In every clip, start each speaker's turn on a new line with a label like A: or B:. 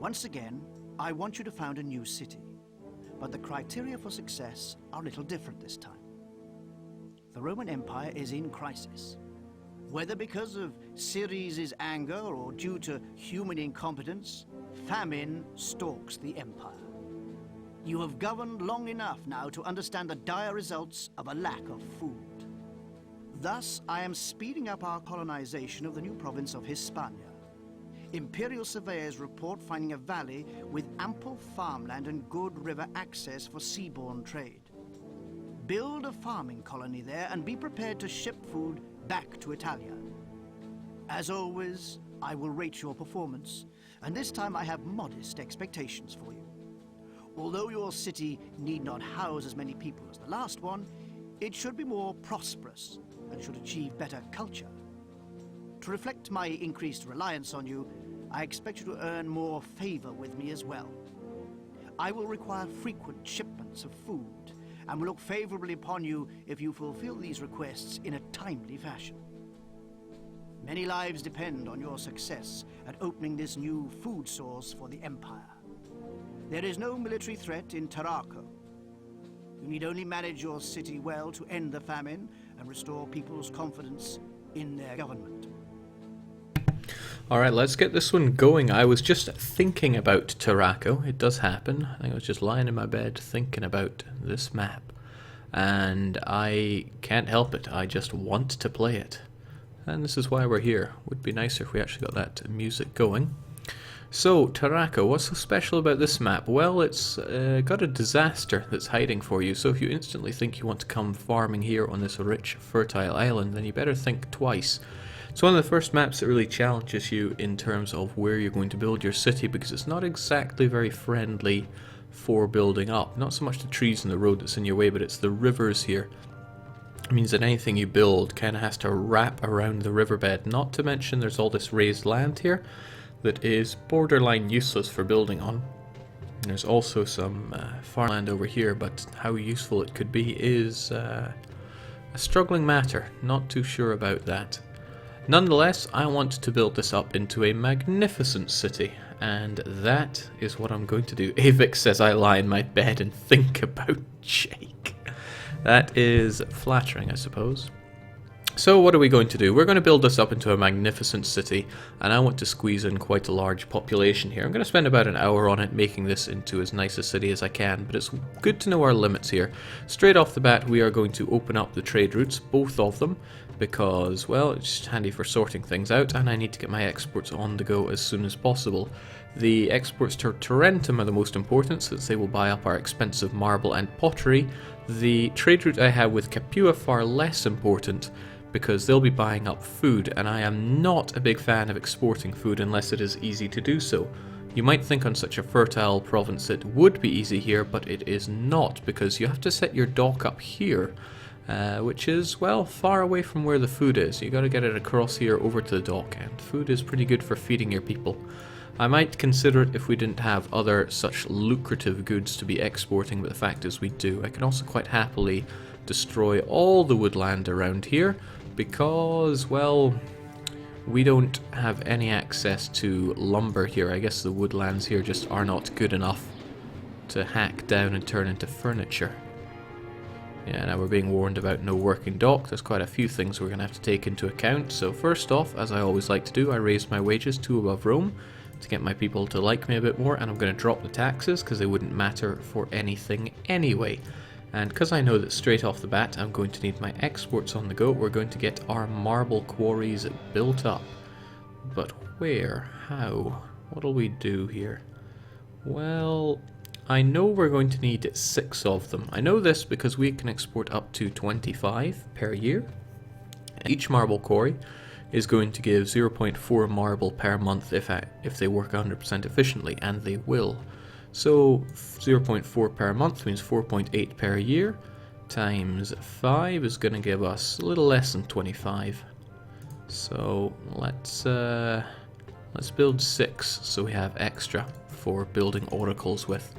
A: Once again, I want you to found a new city, but the criteria for success are a little different this time. The Roman Empire is in crisis. Whether because of Ceres' anger or due to human incompetence, famine stalks the empire. You have governed long enough now to understand the dire results of a lack of food. Thus, I am speeding up our colonization of the new province of Hispania. Imperial surveyors report finding a valley with ample farmland and good river access for seaborne trade. Build a farming colony there and be prepared to ship food back to Italia. As always, I will rate your performance, and this time I have modest expectations for you. Although your city need not house as many people as the last one, it should be more prosperous and should achieve better culture. To reflect my increased reliance on you, I expect you to earn more favor with me as well. I will require frequent shipments of food, and will look favorably upon you if you fulfill these requests in a timely fashion. Many lives depend on your success at opening this new food source for the Empire. There is no military threat in Tarraco. You need only manage your city well to end the famine and restore people's confidence in their government.
B: Alright, let's get this one going. I was just thinking about Tarraco. It does happen. I think I was just lying in my bed thinking about this map. And I can't help it. I just want to play it. And this is why we're here. Would be nicer if we actually got that music going. So, Tarraco, what's so special about this map? Well, it's got a disaster that's hiding for you. So if you instantly think you want to come farming here on this rich, fertile island, then you better think twice. It's one of the first maps that really challenges you in terms of where you're going to build your city, because it's not exactly very friendly for building up. Not so much the trees and the road that's in your way, but it's the rivers here. It means that anything you build kind of has to wrap around the riverbed. Not to mention there's all this raised land here that is borderline useless for building on. And there's also some farmland over here, but how useful it could be is a struggling matter. Not too sure about that. Nonetheless, I want to build this up into a magnificent city, and that is what I'm going to do. Avix says I lie in my bed and think about Jake. That is flattering, I suppose. So what are we going to do? We're going to build this up into a magnificent city, and I want to squeeze in quite a large population here. I'm going to spend about an hour on it, making this into as nice a city as I can, but it's good to know our limits here. Straight off the bat, we are going to open up the trade routes, both of them, because, well, it's just handy for sorting things out, and I need to get my exports on the go as soon as possible. The exports to Tarentum are the most important, since they will buy up our expensive marble and pottery. The trade route I have with Capua far less important, because they'll be buying up food, and I am not a big fan of exporting food unless it is easy to do so. You might think on such a fertile province it would be easy here, but it is not, because you have to set your dock up here, which is, well, far away from where the food is. You got to get it across here over to the dock, and food is pretty good for feeding your people. I might consider it if we didn't have other such lucrative goods to be exporting, but the fact is we do. I can also quite happily destroy all the woodland around here, because, well, we don't have any access to lumber here. I guess the woodlands here just are not good enough to hack down and turn into furniture. Yeah, now we're being warned about no working dock. There's quite a few things we're going to have to take into account. So first off, as I always like to do, I raise my wages to above Rome to get my people to like me a bit more, and I'm going to drop the taxes because they wouldn't matter for anything anyway. And because I know that straight off the bat I'm going to need my exports on the go, we're going to get our marble quarries built up. But where? How? What'll we do here? Well, I know we're going to need 6 of them. I know this because we can export up to 25 per year. Each marble quarry is going to give 0.4 marble per month if they work 100% efficiently, and they will. So 0.4 per month means 4.8 per year, times 5 is going to give us a little less than 25. So let's build 6 so we have extra for building oracles with.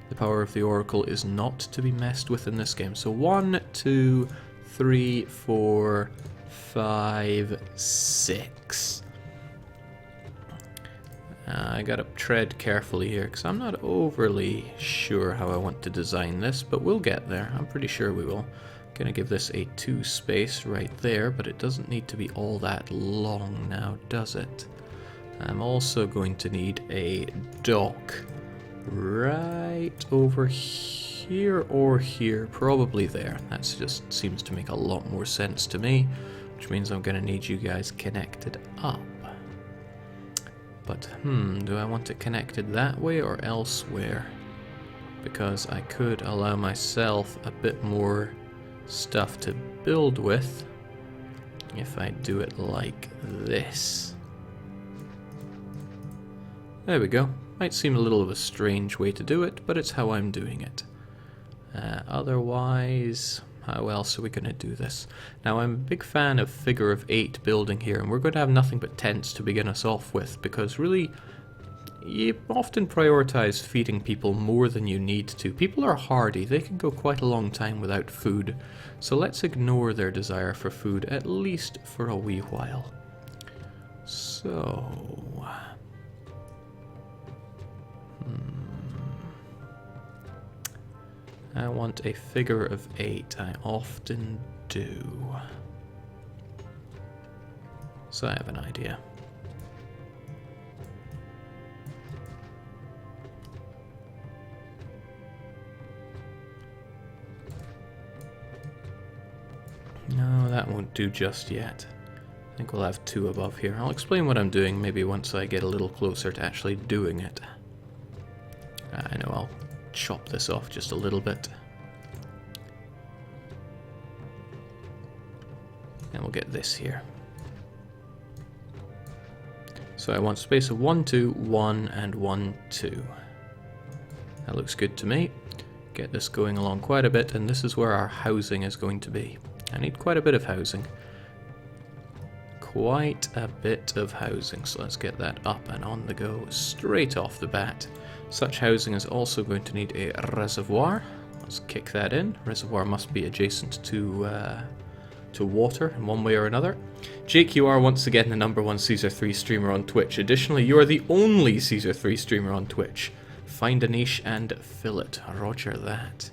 B: The power of the oracle is not to be messed with in this game. So 1, 2, 3, 4, 5, 6. I gotta tread carefully here because I'm not overly sure how I want to design this, but we'll get there. I'm pretty sure we will. Gonna give this a 2 space right there, but it doesn't need to be all that long now, does it? I'm also going to need a dock right over here or here, probably there. That just seems to make a lot more sense to me, which means I'm gonna need you guys connected up. But, do I want it connected that way or elsewhere? Because I could allow myself a bit more stuff to build with if I do it like this. There we go. Might seem a little of a strange way to do it, but it's how I'm doing it. Otherwise, how else are we going to do this? Now, I'm a big fan of figure of 8 building here, and we're going to have nothing but tents to begin us off with, because really, you often prioritize feeding people more than you need to. People are hardy, they can go quite a long time without food, so let's ignore their desire for food, at least for a wee while. So... I want a figure of 8, I often do. So I have an idea. No, that won't do just yet. I think we'll have 2 above here. I'll explain what I'm doing maybe once I get a little closer to actually doing it. I know I'll chop this off just a little bit. And we'll get this here. So I want space of 1, 2, 1, and 1, 2. That looks good to me. Get this going along quite a bit, and this is where our housing is going to be. I need quite a bit of housing. Quite a bit of housing, so let's get that up and on the go straight off the bat. Such housing is also going to need a reservoir. Let's kick that in. Reservoir must be adjacent to water in one way or another. Jake, you are once again the #1 Caesar 3 streamer on Twitch. Additionally, you are the only Caesar 3 streamer on Twitch. Find a niche and fill it. Roger that.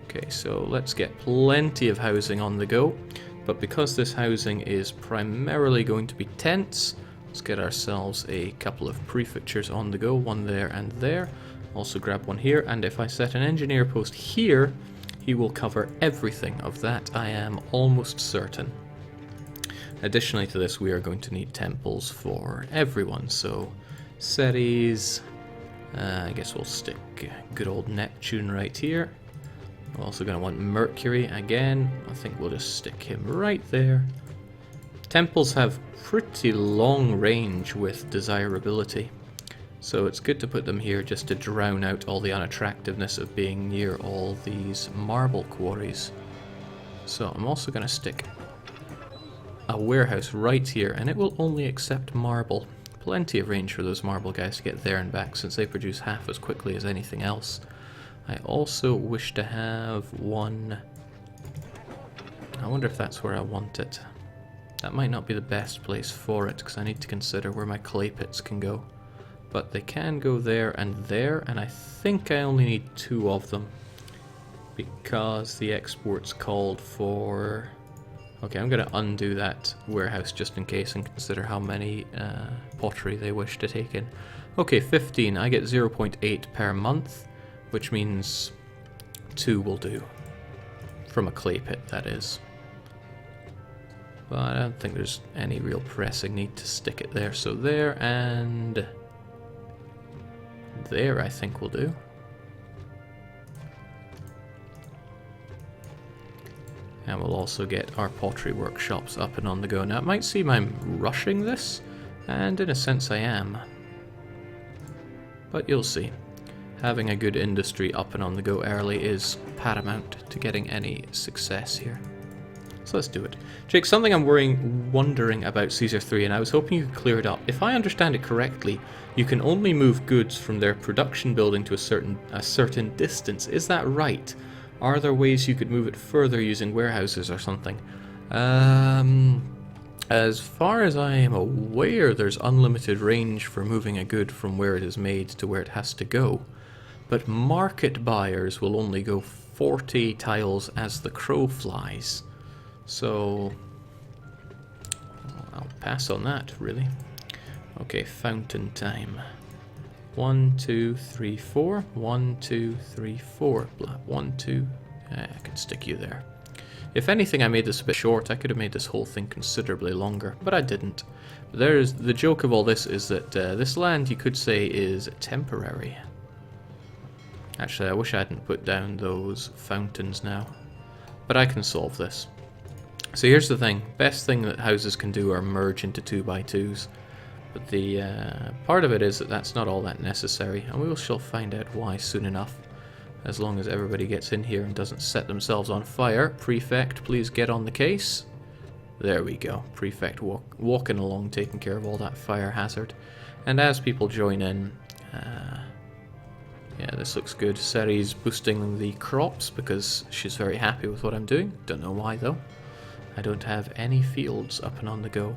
B: Okay, so let's get plenty of housing on the go. But because this housing is primarily going to be tents, let's get ourselves a couple of prefectures on the go. One there and there. Also grab one here, and if I set an engineer post here, he will cover everything. Of that I am almost certain. Additionally to this, we are going to need temples for everyone. So, Ceres, I guess we'll stick good old Neptune right here. We're also going to want Mercury again. I think we'll just stick him right there. Temples have pretty long range with desirability, so it's good to put them here just to drown out all the unattractiveness of being near all these marble quarries. So I'm also going to stick a warehouse right here, and it will only accept marble. Plenty of range for those marble guys to get there and back, since they produce half as quickly as anything else. I also wish to have one... I wonder if that's where I want it. That might not be the best place for it, because I need to consider where my clay pits can go. But they can go there, and I think I only need 2 of them, because the exports called for... Okay, I'm going to undo that warehouse just in case and consider how many pottery they wish to take in. Okay, 15. I get 0.8 per month, which means 2 will do. From a clay pit, that is. But I don't think there's any real pressing need to stick it there. So there and there I think will do. And we'll also get our pottery workshops up and on the go. Now it might seem I'm rushing this, and in a sense I am. But you'll see. Having a good industry up and on the go early is paramount to getting any success here. So let's do it. Jake, something I'm wondering about Caesar 3, and I was hoping you could clear it up. If I understand it correctly, you can only move goods from their production building to a certain distance. Is that right? Are there ways you could move it further using warehouses or something? As far as I am aware, there's unlimited range for moving a good from where it is made to where it has to go. But market buyers will only go 40 tiles as the crow flies. So I'll pass on that, really. Okay, fountain time. 1, 2, 3, 4. 1, 2, 3, 4. 1, 2. I can stick you there. If anything, I made this a bit short. I could have made this whole thing considerably longer, but I didn't. There's the joke of all this is that this land, you could say, is temporary. Actually, I wish I hadn't put down those fountains now, but I can solve this. So here's the thing. Best thing that houses can do are merge into 2x2s, but the part of it is that that's not all that necessary, and we shall find out why soon enough. As long as everybody gets in here and doesn't set themselves on fire. Prefect, please get on the case. There we go. Prefect walking along, taking care of all that fire hazard. And as people join in, yeah, this looks good. Seri's boosting the crops because she's very happy with what I'm doing. Don't know why though. I don't have any fields up and on the go.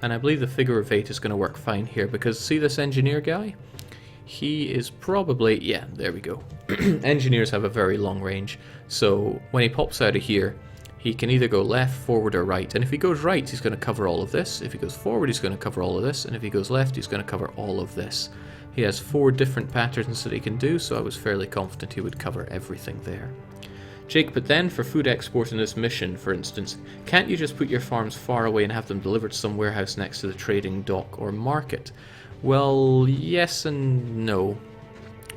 B: And I believe the figure of 8 is going to work fine here because see this engineer guy? He is probably, yeah, there we go. Engineers have a very long range, so when he pops out of here, he can either go left, forward, or right. And if he goes right, he's going to cover all of this. If he goes forward, he's going to cover all of this. And if he goes left, he's going to cover all of this. He has 4 different patterns that he can do, so I was fairly confident he would cover everything there. Jake, but then for food export in this mission, for instance, can't you just put your farms far away and have them delivered to some warehouse next to the trading dock or market? Well, yes and no.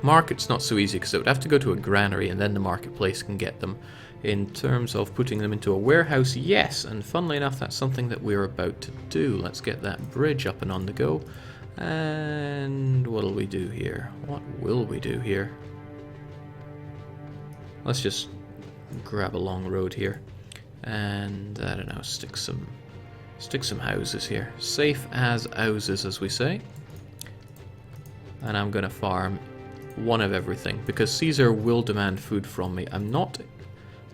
B: Market's not so easy because it would have to go to a granary and then the marketplace can get them. In terms of putting them into a warehouse, yes, and funnily enough that's something that we're about to do. Let's get that bridge up and on the go. And what'll we do here? What will we do here? Let's just grab a long road here and, I don't know, stick some houses here. Safe as houses, as we say. And I'm gonna farm one of everything because Caesar will demand food from me. I'm not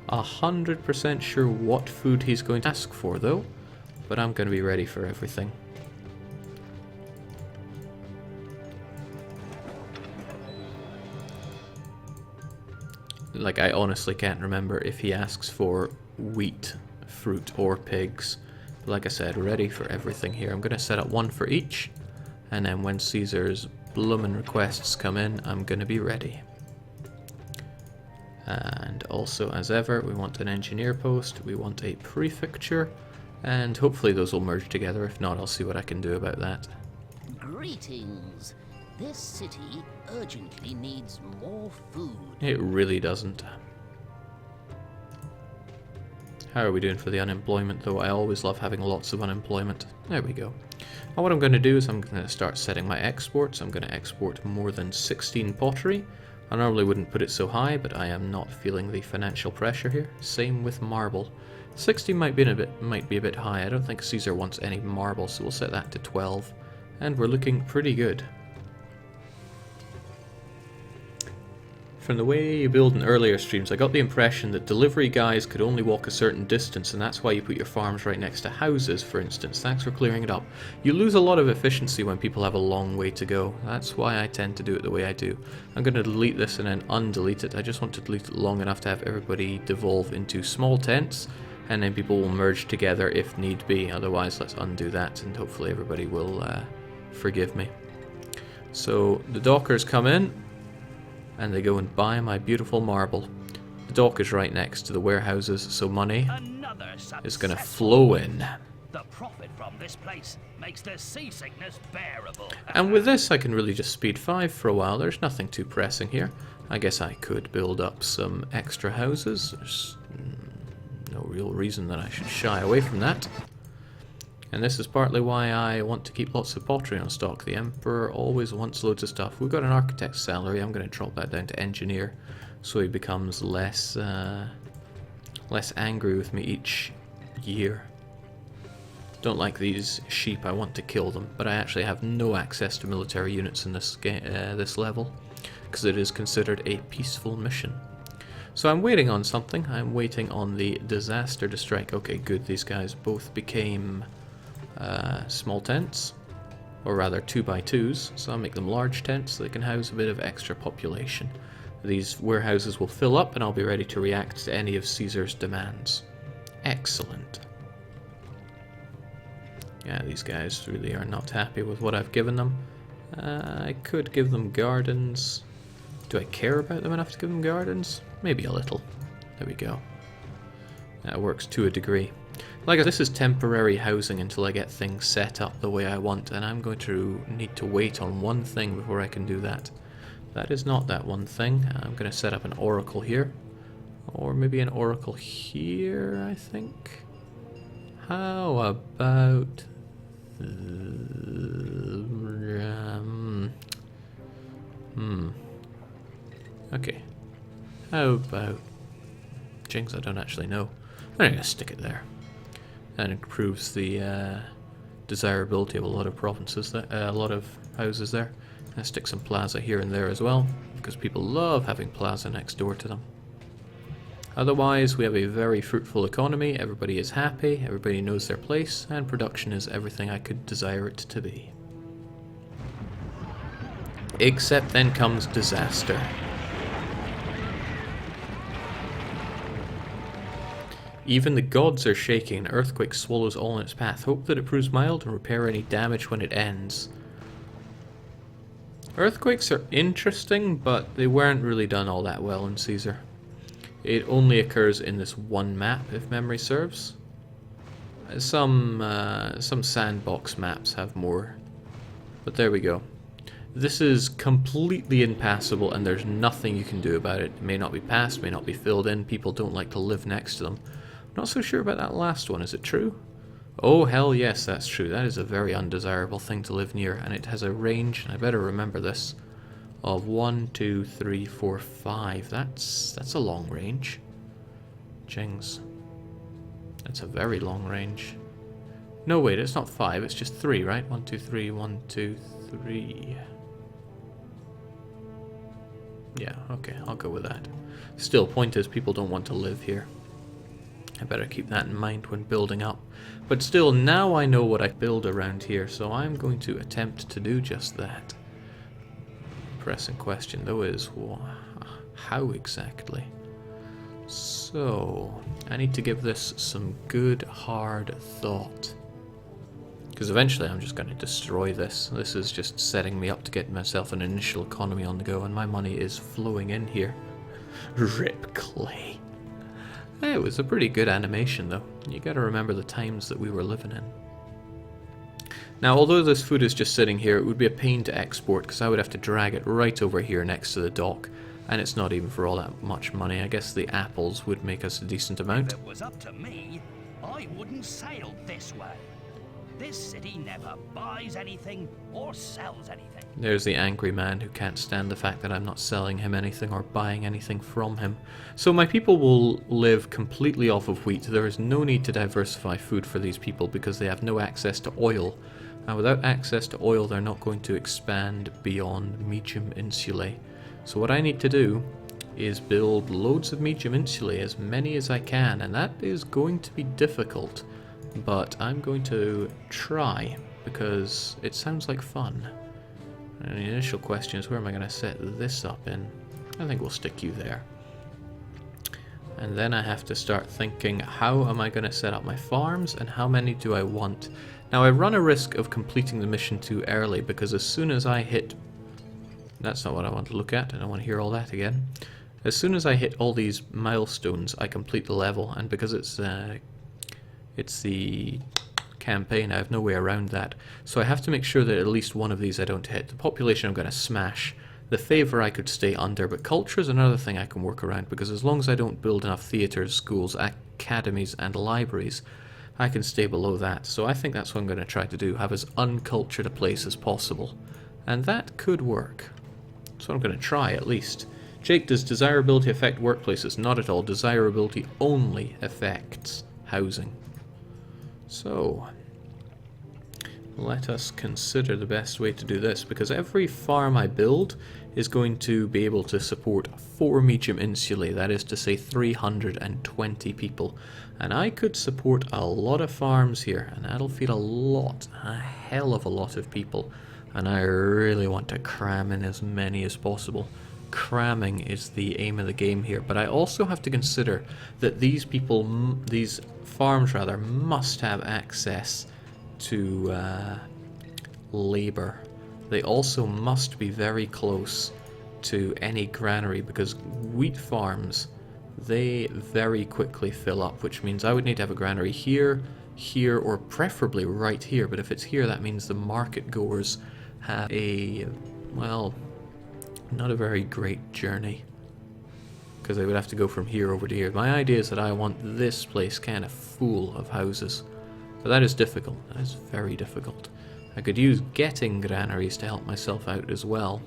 B: 100% sure what food he's going to ask for though, but I'm gonna be ready for everything. Like, I honestly can't remember if he asks for wheat, fruit, or pigs. Like I said, ready for everything here. I'm gonna set up one for each, and then when Caesar's bloomin' requests come in, I'm gonna be ready. And also, as ever, we want an engineer post, we want a prefecture, and hopefully those will merge together. If not, I'll see what I can do about that.
C: Greetings. This city urgently needs more food.
B: It really doesn't. How are we doing for the unemployment though? I always love having lots of unemployment. There we go. Now what I'm going to do is I'm going to start setting my exports. I'm going to export more than 16 pottery. I normally wouldn't put it so high, but I am not feeling the financial pressure here. Same with marble. 60 might be a bit high. I don't think Caesar wants any marble, so we'll set that to 12. And we're looking pretty good. From the way you build in earlier streams, I got the impression that delivery guys could only walk a certain distance, and that's why you put your farms right next to houses, for instance. Thanks for clearing it up. You lose a lot of efficiency when people have a long way to go. That's why I tend to do it the way I do. I'm going to delete this and then undelete it. I just want to delete it long enough to have everybody devolve into small tents, and then people will merge together if need be. Otherwise, let's undo that, and hopefully everybody will forgive me. So the dockers come in, and they go and buy my beautiful marble. The dock is right next to the warehouses, so money is going to flow in.
D: The profit from this place makes the seasickness bearable.
B: And with this, I can really just speed 5 for a while. There's nothing too pressing here. I guess I could build up some extra houses. There's no real reason that I should shy away from that. And this is partly why I want to keep lots of pottery on stock. The Emperor always wants loads of stuff. We've got an architect's salary. I'm going to drop that down to engineer so he becomes less angry with me each year. Don't like these sheep. I want to kill them, but I actually have no access to military units in this this level because it is considered a peaceful mission. So I'm waiting on something. I'm waiting on the disaster to strike. Okay, good. These guys both became small tents, or rather 2x2s, so I'll make them large tents so they can house a bit of extra population. These warehouses will fill up and I'll be ready to react to any of Caesar's demands. Excellent. Yeah, these guys really are not happy with what I've given them. I could give them gardens. Do I care about them enough to give them gardens? Maybe a little. There we go. That works to a degree. Like I said, this is temporary housing until I get things set up the way I want, and I'm going to need to wait on one thing before I can do that. That is not that one thing. I'm going to set up an oracle here. Or maybe an oracle here, I think. How about... Okay. How about... Jinx, I don't actually know. I'm going to stick it there. That improves the desirability of a lot of provinces, a lot of houses there. I stick some plaza here and there as well, because people love having plaza next door to them. Otherwise, we have a very fruitful economy, everybody is happy, everybody knows their place, and production is everything I could desire it to be. Except then comes disaster. Even the gods are shaking, an earthquake swallows all in its path. Hope that it proves mild and repair any damage when it ends. Earthquakes are interesting, but they weren't really done all that well in Caesar. It only occurs in this one map, if memory serves. Some sandbox maps have more. But there we go. This is completely impassable and there's nothing you can do about it. It may not be passed, may not be filled in, people don't like to live next to them. Not so sure about that last one, is it true? Oh hell yes, that's true. That is a very undesirable thing to live near, and it has a range, and I better remember this, of 1, 2, 3, 4, 5. That's a long range. Jings. That's a very long range. No wait, it's not 5, it's just 3, right? 1, 2, 3, 1, 2, 3. Yeah, okay, I'll go with that. Still, point is, people don't want to live here. I better keep that in mind when building up. But still, now I know what I build around here, so I'm going to attempt to do just that. Pressing question, though, is how exactly? So, I need to give this some good, hard thought. Because eventually I'm just going to destroy this. This is just setting me up to get myself an initial economy on the go, and my money is flowing in here. Rip clay. Hey, it was a pretty good animation though. You gotta remember the times that we were living in. Now, although this food is just sitting here, it would be a pain to export because I would have to drag it right over here next to the dock, and it's not even for all that much money. I guess the apples would make us a decent amount.
D: If it was up to me, I wouldn't sail this way. This city never buys anything or sells anything.
B: There's the angry man who can't stand the fact that I'm not selling him anything or buying anything from him. So my people will live completely off of wheat. There is no need to diversify food for these people because they have no access to oil. And without access to oil, they're not going to expand beyond medium insulae. So what I need to do is build loads of medium insulae, as many as I can, and that is going to be difficult. But I'm going to try, because it sounds like fun. And the initial question is, where am I going to set this up in? I think we'll stick you there. And then I have to start thinking, how am I going to set up my farms, and how many do I want? Now I run a risk of completing the mission too early, because as soon as I hit... That's not what I want to look at, I don't want to hear all that again. As soon as I hit all these milestones, I complete the level, and because it's the campaign, I have no way around that. So I have to make sure that at least one of these I don't hit. The population I'm going to smash. The favour I could stay under, but culture is another thing I can work around, because as long as I don't build enough theatres, schools, academies and libraries, I can stay below that. So I think that's what I'm going to try to do, have as uncultured a place as possible. And that could work. That's what I'm going to try, at least. Jake, does desirability affect workplaces? Not at all. Desirability only affects housing. So, let us consider the best way to do this, because every farm I build is going to be able to support 4 medium insulae, that is to say 320 people. And I could support a lot of farms here, and that'll feed a hell of a lot of people. And I really want to cram in as many as possible. Cramming is the aim of the game here, but I also have to consider that these people, these farms rather, must have access to labor. They also must be very close to any granary, because wheat farms, they very quickly fill up, which means I would need to have a granary here, here, or preferably right here. But if it's here, that means the market goers have a, well, not a very great journey, because they would have to go from here over to here. My idea is that I want this place kind of full of houses, but that is difficult. That is very difficult. I could use getting granaries to help myself out as well,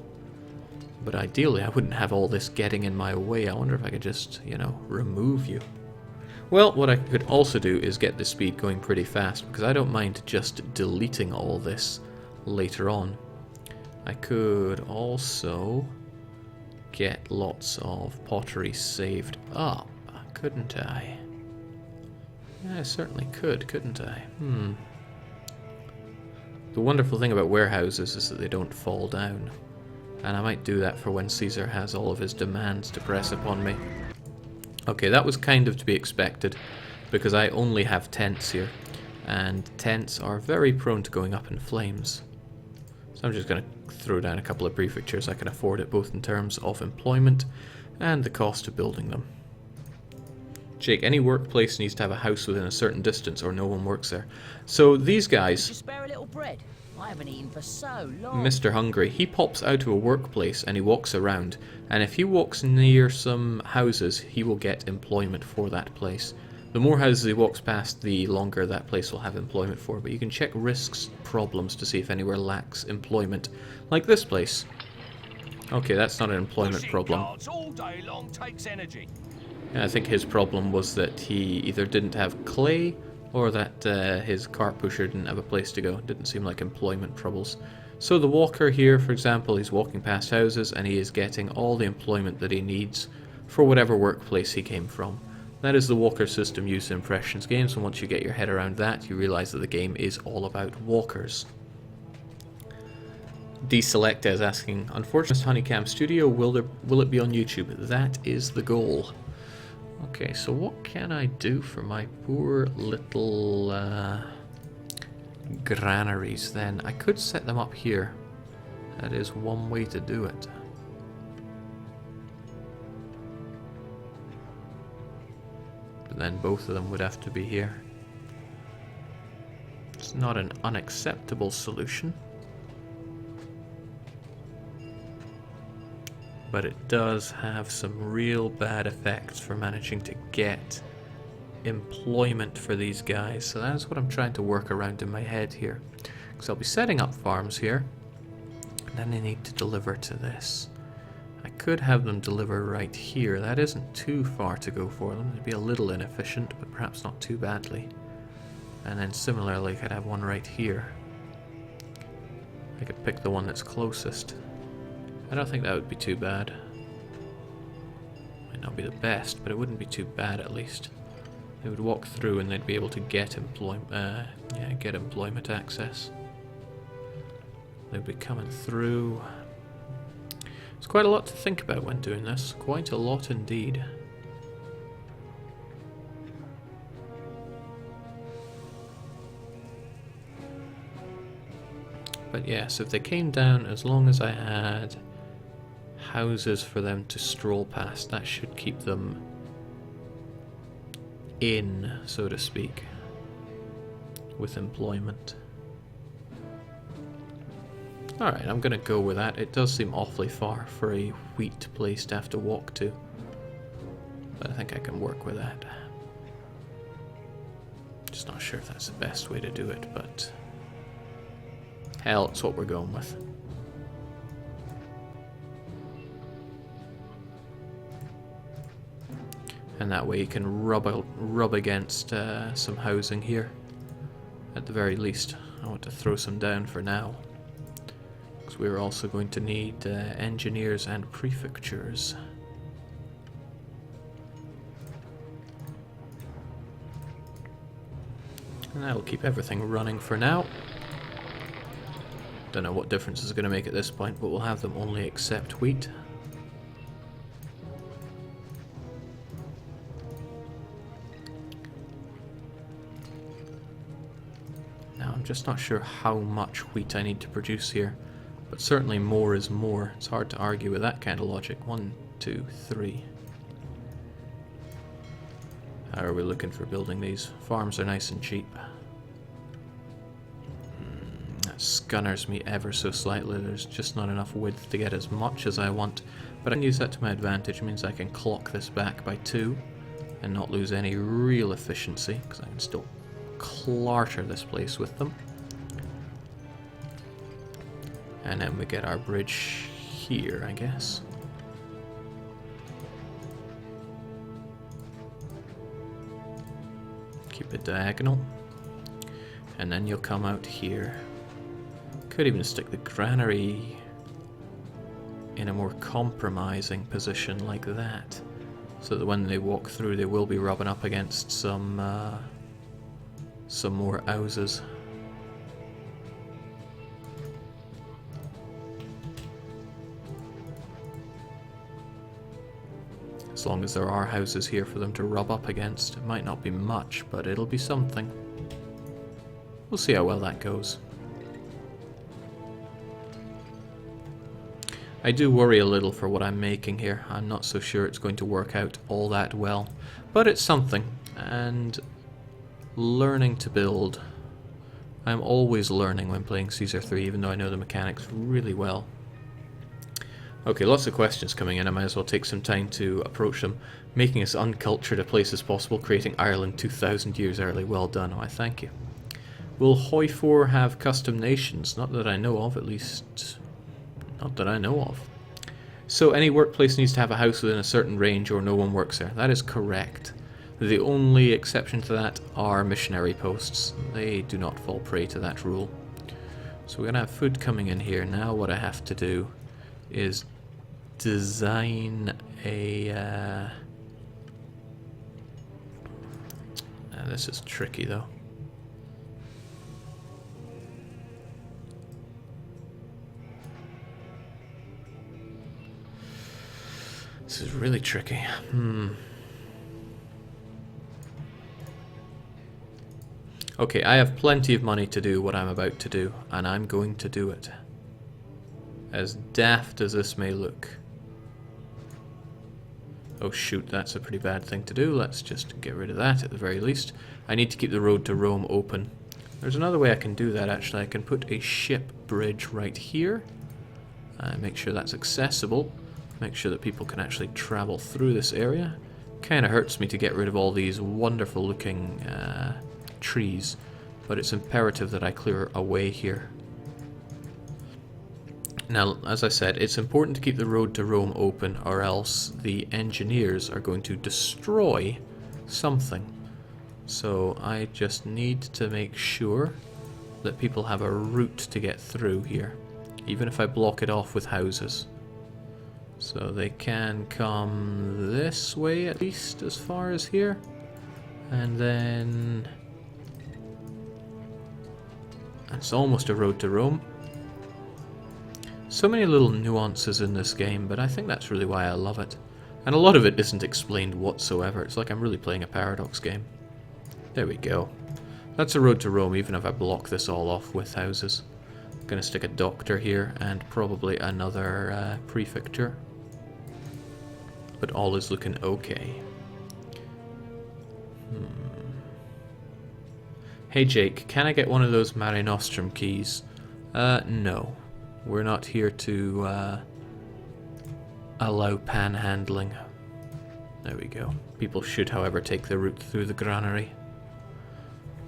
B: but ideally I wouldn't have all this getting in my way. I wonder if I could just, you know, remove you. Well, what I could also do is get the speed going pretty fast, because I don't mind just deleting all this later on. I could also get lots of pottery saved up, couldn't I? Yeah, I certainly could, couldn't I? The wonderful thing about warehouses is that they don't fall down, and I might do that for when Caesar has all of his demands to press upon me. Okay, that was kind of to be expected, because I only have tents here, and tents are very prone to going up in flames. So I'm just going to throw down a couple of prefectures. I can afford it both in terms of employment and the cost of building them. Jake, any workplace needs to have a house within a certain distance or no one works there. So these guys,
C: Just spare a little bread. I haven't eaten for so long.
B: Mr. Hungry, he pops out of a workplace and he walks around, and if he walks near some houses, he will get employment for that place. The more houses he walks past, the longer that place will have employment for, but you can check risks, problems to see if anywhere lacks employment, like this place. Okay, that's not an employment
D: Pushing
B: problem.
D: carts all day long takes energy.
B: I think his problem was that he either didn't have clay or that his cart pusher didn't have a place to go. It didn't seem like employment troubles. So the walker here, for example, he's walking past houses and he is getting all the employment that he needs for whatever workplace he came from. That is the walker system used in Impressions games, and once you get your head around that, you realize that the game is all about walkers. Deselect is asking, unfortunately, Honeycam Studio, will it be on YouTube? That is the goal. Okay, so what can I do for my poor little granaries then? I could set them up here. That is one way to do it. But then both of them would have to be here. It's not an unacceptable solution, but it does have some real bad effects for managing to get employment for these guys. So that's what I'm trying to work around in my head here. Because I'll be setting up farms here, and then they need to deliver to this. I could have them deliver right here. That isn't too far to go for them. It'd be a little inefficient, but perhaps not too badly. And then similarly, I could have one right here. I could pick the one that's closest. I don't think that would be too bad. Might not be the best, but it wouldn't be too bad at least. They would walk through and they'd be able to get employment access. They'd be coming through. It's quite a lot to think about when doing this. Quite a lot indeed. But yes, if they came down, as long as I had houses for them to stroll past, that should keep them in, so to speak, with employment. Alright, I'm gonna go with that. It does seem awfully far for a wheat place to have to walk to, but I think I can work with that. Just not sure if that's the best way to do it, but hell, it's what we're going with. And that way you can rub against some housing here, at the very least. I want to throw some down for now. Because we're also going to need engineers and prefectures. And that'll keep everything running for now. Don't know what difference it's going to make at this point, but we'll have them only accept wheat. Now I'm just not sure how much wheat I need to produce here, but certainly more is more. It's hard to argue with that kind of logic. 1, 2, 3. How are we looking for building these? Farms are nice and cheap. That scunners me ever so slightly. There's just not enough width to get as much as I want. But I can use that to my advantage. It means I can clock this back by 2 and not lose any real efficiency, because I can still clarter this place with them. And then we get our bridge here, I guess. Keep it diagonal, and then you'll come out here. Could even stick the granary in a more compromising position like that, so that when they walk through they will be rubbing up against some more houses. As long as there are houses here for them to rub up against. It might not be much, but it'll be something. We'll see how well that goes. I do worry a little for what I'm making here. I'm not so sure it's going to work out all that well. But it's something, and learning to build. I'm always learning when playing Caesar 3, even though I know the mechanics really well. Okay, lots of questions coming in. I might as well take some time to approach them. Making as uncultured a place as possible, creating Ireland 2,000 years early. Well done. Why, thank you. Will Hoi4 have custom nations? Not that I know of, at least. Not that I know of. So any workplace needs to have a house within a certain range or no one works there. That is correct. The only exception to that are missionary posts. They do not fall prey to that rule. So we're going to have food coming in here. Now what I have to do is design a... this is tricky though. This is really tricky. Okay, I have plenty of money to do what I'm about to do, and I'm going to do it. As daft as this may look. Oh shoot, that's a pretty bad thing to do. Let's just get rid of that at the very least. I need to keep the road to Rome open. There's another way I can do that actually. I can put a ship bridge right here. Make sure that's accessible. Make sure that people can actually travel through this area. Kinda hurts me to get rid of all these wonderful looking trees, but it's imperative that I clear a way here. Now, as I said, it's important to keep the road to Rome open, or else the engineers are going to destroy something. So I just need to make sure that people have a route to get through here, even if I block it off with houses. So they can come this way at least, as far as here, and then it's almost a road to Rome. So many little nuances in this game, but I think that's really why I love it. And a lot of it isn't explained whatsoever. It's like I'm really playing a Paradox game. There we go. That's a road to Rome, even if I block this all off with houses. I'm gonna stick a doctor here, and probably another prefecture. But all is looking okay. Hey Jake, can I get one of those Mare Nostrum keys? No. We're not here to allow panhandling. There we go. People should, however, take the route through the granary.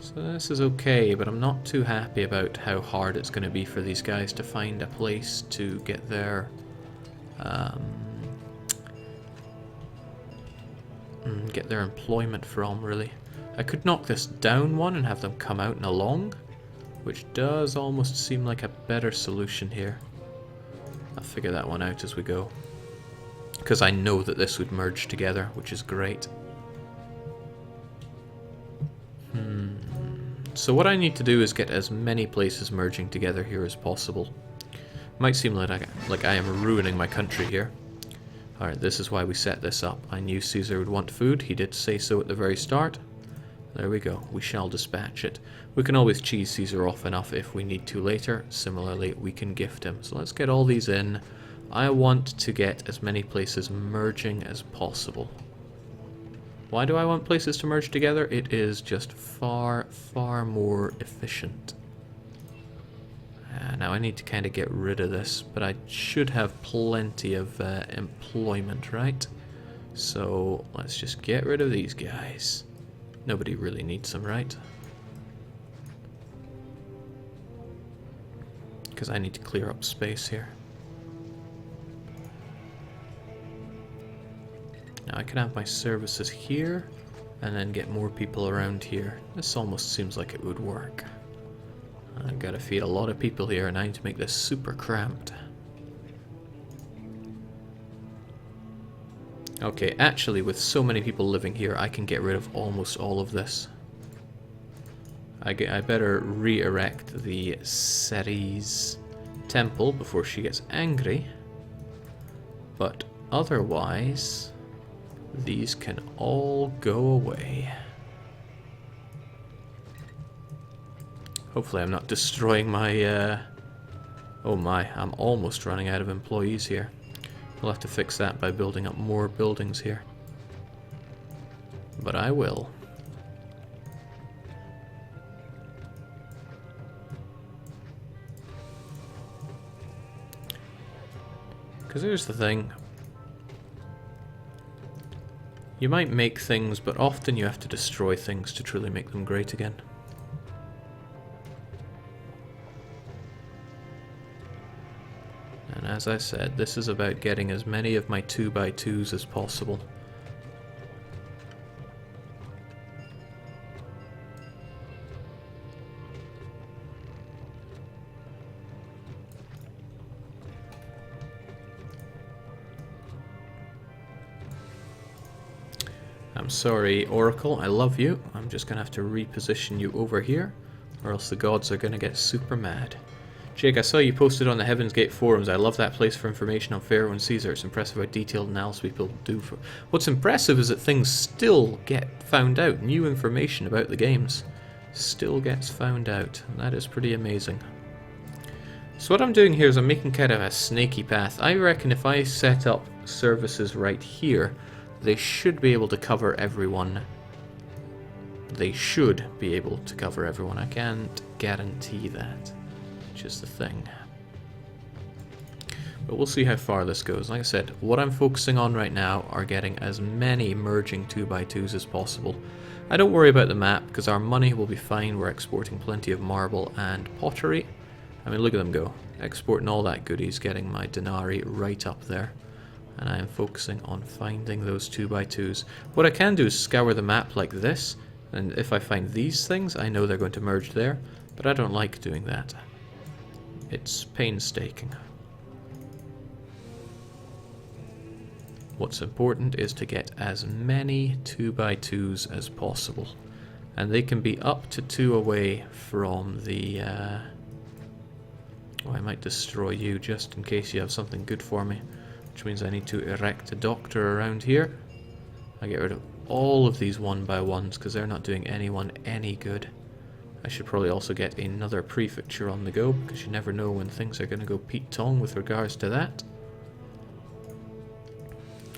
B: So this is okay, but I'm not too happy about how hard it's going to be for these guys to find a place to get their employment from, really. I could knock this down one and have them come out and along, which does almost seem like a better solution here. I'll figure that one out as we go, because I know that this would merge together, which is great. So what I need to do is get as many places merging together here as possible. Might seem like I am ruining my country here. Alright, this is why we set this up. I knew Caesar would want food. He did say so at the very start. There we go. We shall dispatch it. We can always cheese Caesar off enough if we need to later. Similarly, we can gift him. So let's get all these in. I want to get as many places merging as possible. Why do I want places to merge together? It is just far, far more efficient. Now I need to kind of get rid of this, but I should have plenty of employment, right? So let's just get rid of these guys. Nobody really needs them, right? Because I need to clear up space here. Now I can have my services here, and then get more people around here. This almost seems like it would work. I've got to feed a lot of people here, and I need to make this super cramped. Okay, actually, with so many people living here, I can get rid of almost all of this. I better re-erect the Ceres temple before she gets angry. But otherwise, these can all go away. Hopefully I'm not destroying my... Oh my, I'm almost running out of employees here. We'll have to fix that by building up more buildings here. But I will. Because here's the thing. You might make things, but often you have to destroy things to truly make them great again. And as I said, this is about getting as many of my 2x2s as possible. I'm sorry, Oracle, I love you. I'm just going to have to reposition you over here, or else the gods are going to get super mad. Jake, I saw you posted on the Heaven's Gate forums. I love that place for information on Pharaoh and Caesar. It's impressive how detailed analysis people do. What's impressive is that things still get found out. New information about the games still gets found out. And that is pretty amazing. So what I'm doing here is I'm making kind of a snaky path. I reckon if I set up services right here, they should be able to cover everyone. They should be able to cover everyone. I can't guarantee that, which is the thing. But we'll see how far this goes. Like I said, what I'm focusing on right now are getting as many merging 2x2s as possible. I don't worry about the map, because our money will be fine. We're exporting plenty of marble and pottery. I mean, look at them go. Exporting all that goodies, getting my denarii right up there. And I am focusing on finding those 2x2s. What I can do is scour the map like this, and if I find these things, I know they're going to merge there, but I don't like doing that. It's painstaking. What's important is to get as many 2x2s as possible, and they can be up to 2 away from the... Oh, I might destroy you just in case you have something good for me. Which means I need to erect a doctor around here. I get rid of all of these 1x1s because they're not doing anyone any good. I should probably also get another prefecture on the go, because you never know when things are going to go Pete Tong with regards to that.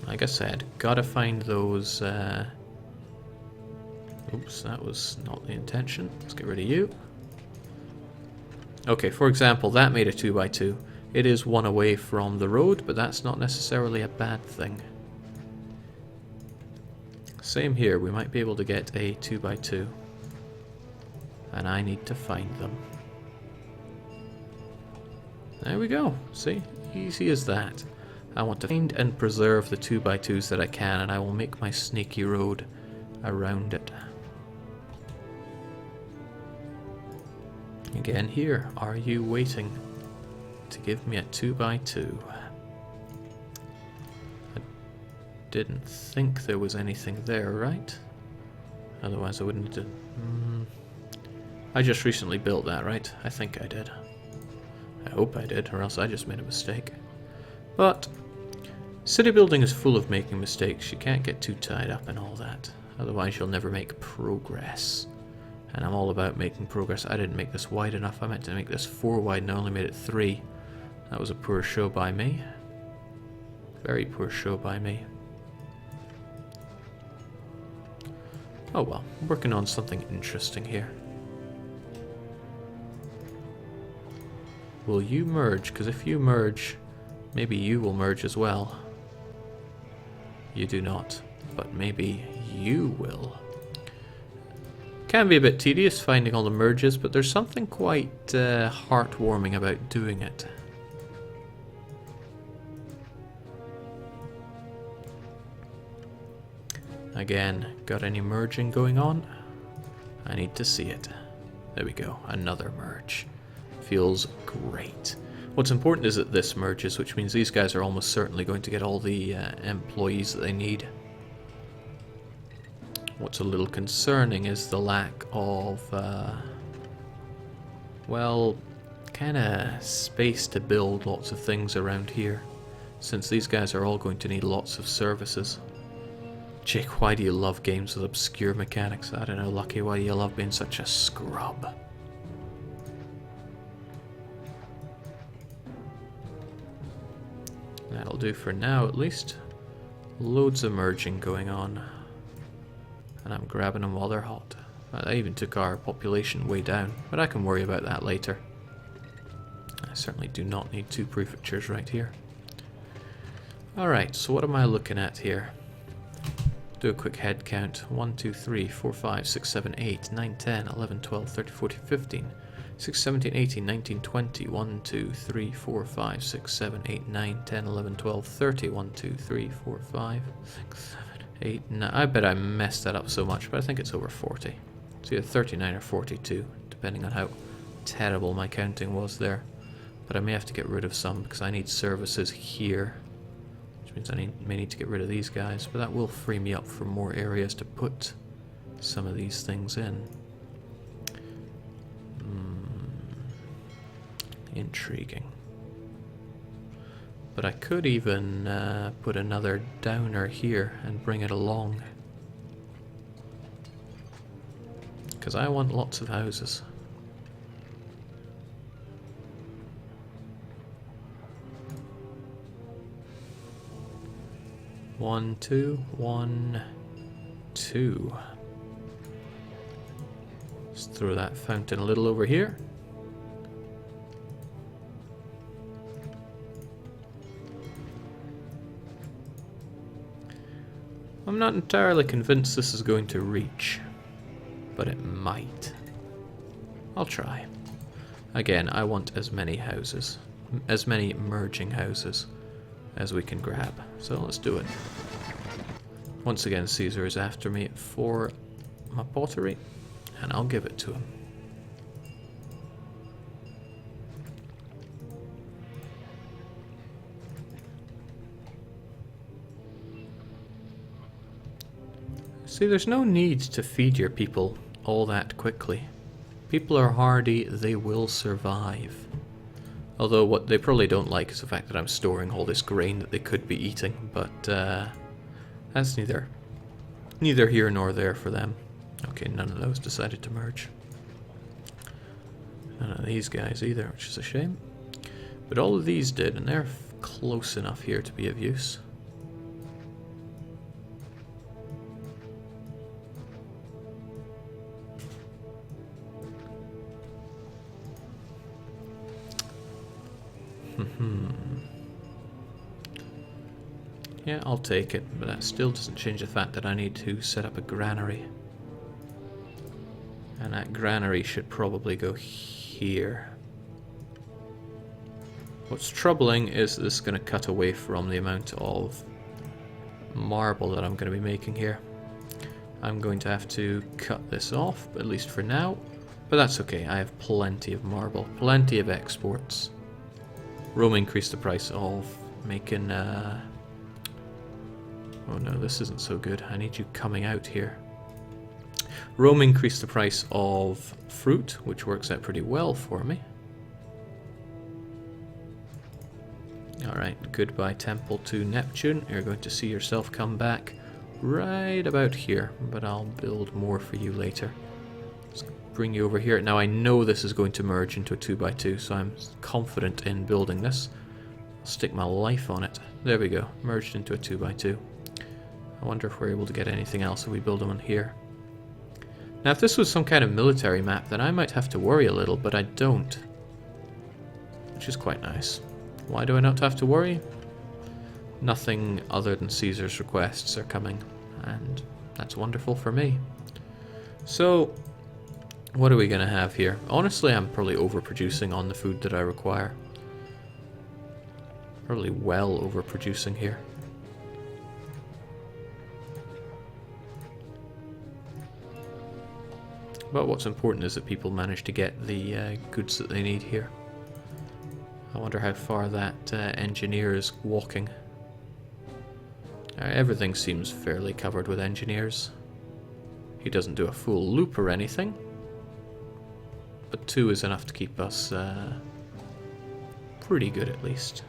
B: Like I said, gotta find those... Oops, that was not the intention. Let's get rid of you. Okay, for example, that made a 2x2. It is 1 away from the road, but that's not necessarily a bad thing. Same here, we might be able to get a 2x2. And I need to find them. There we go. See? Easy as that. I want to find and preserve the 2x2s that I can, and I will make my sneaky road around it. again here. Are you waiting to give me a 2x2? I didn't think there was anything there, right? Otherwise I wouldn't have done... I just recently built that, right? I think I did. I hope I did, or else I just made a mistake. But city building is full of making mistakes. You can't get too tied up in all that. Otherwise you'll never make progress. And I'm all about making progress. I didn't make this wide enough. I meant to make this 4 wide and I only made it 3. That was a poor show by me. Very poor show by me. Oh well, working on something interesting here. Will you merge? Because if you merge, maybe you will merge as well. You do not, but maybe you will. Can be a bit tedious finding all the merges, but there's something quite heartwarming about doing it. Again, got any merging going on? I need to see it. There we go, another merge. Feels great. What's important is that this merges, which means these guys are almost certainly going to get all the employees that they need. What's a little concerning is the lack of, well, kind of space to build lots of things around here, since these guys are all going to need lots of services. Jake, why do you love games with obscure mechanics? I don't know, Lucky, why do you love being such a scrub? That'll do for now, at least. Loads of merging going on. And I'm grabbing them while they're hot. I even took our population way down, but I can worry about that later. I certainly do not need 2 prefectures right here. Alright, so what am I looking at here? Do a quick head count. 1, 2, 3, 4, 5, 6, 7, 8, 9, 10, 11, 12, 13, 14, 15, 16, 17, 18, 19, 20, 1, 2, 3, 4, 5, 6, 7, 8, 9, 10, 11, 12, 30, 1, 2, 3, 4, 5, 6, 7, 8, 9. I bet I messed that up so much, but I think it's over 40. It's either 39 or 42, depending on how terrible my counting was there. But I may have to get rid of some because I need services here. Which means I may need to get rid of these guys, but that will free me up for more areas to put some of these things in. Intriguing. But I could even put another downer here and bring it along. Because I want lots of houses. One, two, 1, 2. Let's throw that fountain a little over here. I'm not entirely convinced this is going to reach, but it might. I'll try. Again, I want as many houses, as many merging houses as we can grab. So let's do it. Once again, Caesar is after me for my pottery, and I'll give it to him. See, there's no need to feed your people all that quickly. People are hardy, they will survive. Although what they probably don't like is the fact that I'm storing all this grain that they could be eating, but that's neither here nor there for them. Okay, none of those decided to merge. None of these guys either, which is a shame. But all of these did, and they're close enough here to be of use. Yeah, I'll take it, but that still doesn't change the fact that I need to set up a granary. And that granary should probably go here. What's troubling is this is going to cut away from the amount of marble that I'm going to be making here. I'm going to have to cut this off, but at least for now, But that's okay, I have plenty of marble, plenty of exports. Rome increased the price of making... Oh no, this isn't so good. I need you coming out here. Rome increased the price of fruit, which works out pretty well for me. Alright, goodbye temple to Neptune. You're going to see yourself come back right about here, but I'll build more for you later. Let's bring you over here. Now I know this is going to merge into a 2x2, so I'm confident in building this. I'll stick my life on it. There we go, merged into a 2x2. I wonder if we're able to get anything else if we build them on here. Now if this was some kind of military map, then I might have to worry a little, but I don't. Which is quite nice. Why do I not have to worry? Nothing other than Caesar's requests are coming, and that's wonderful for me. So, what are we going to have here? Honestly, I'm probably overproducing on the food that I require. Probably well overproducing here. But what's important is that people manage to get the goods that they need here. I wonder how far that engineer is walking. Everything seems fairly covered with engineers. He doesn't do a full loop or anything, but 2 is enough to keep us pretty good at least.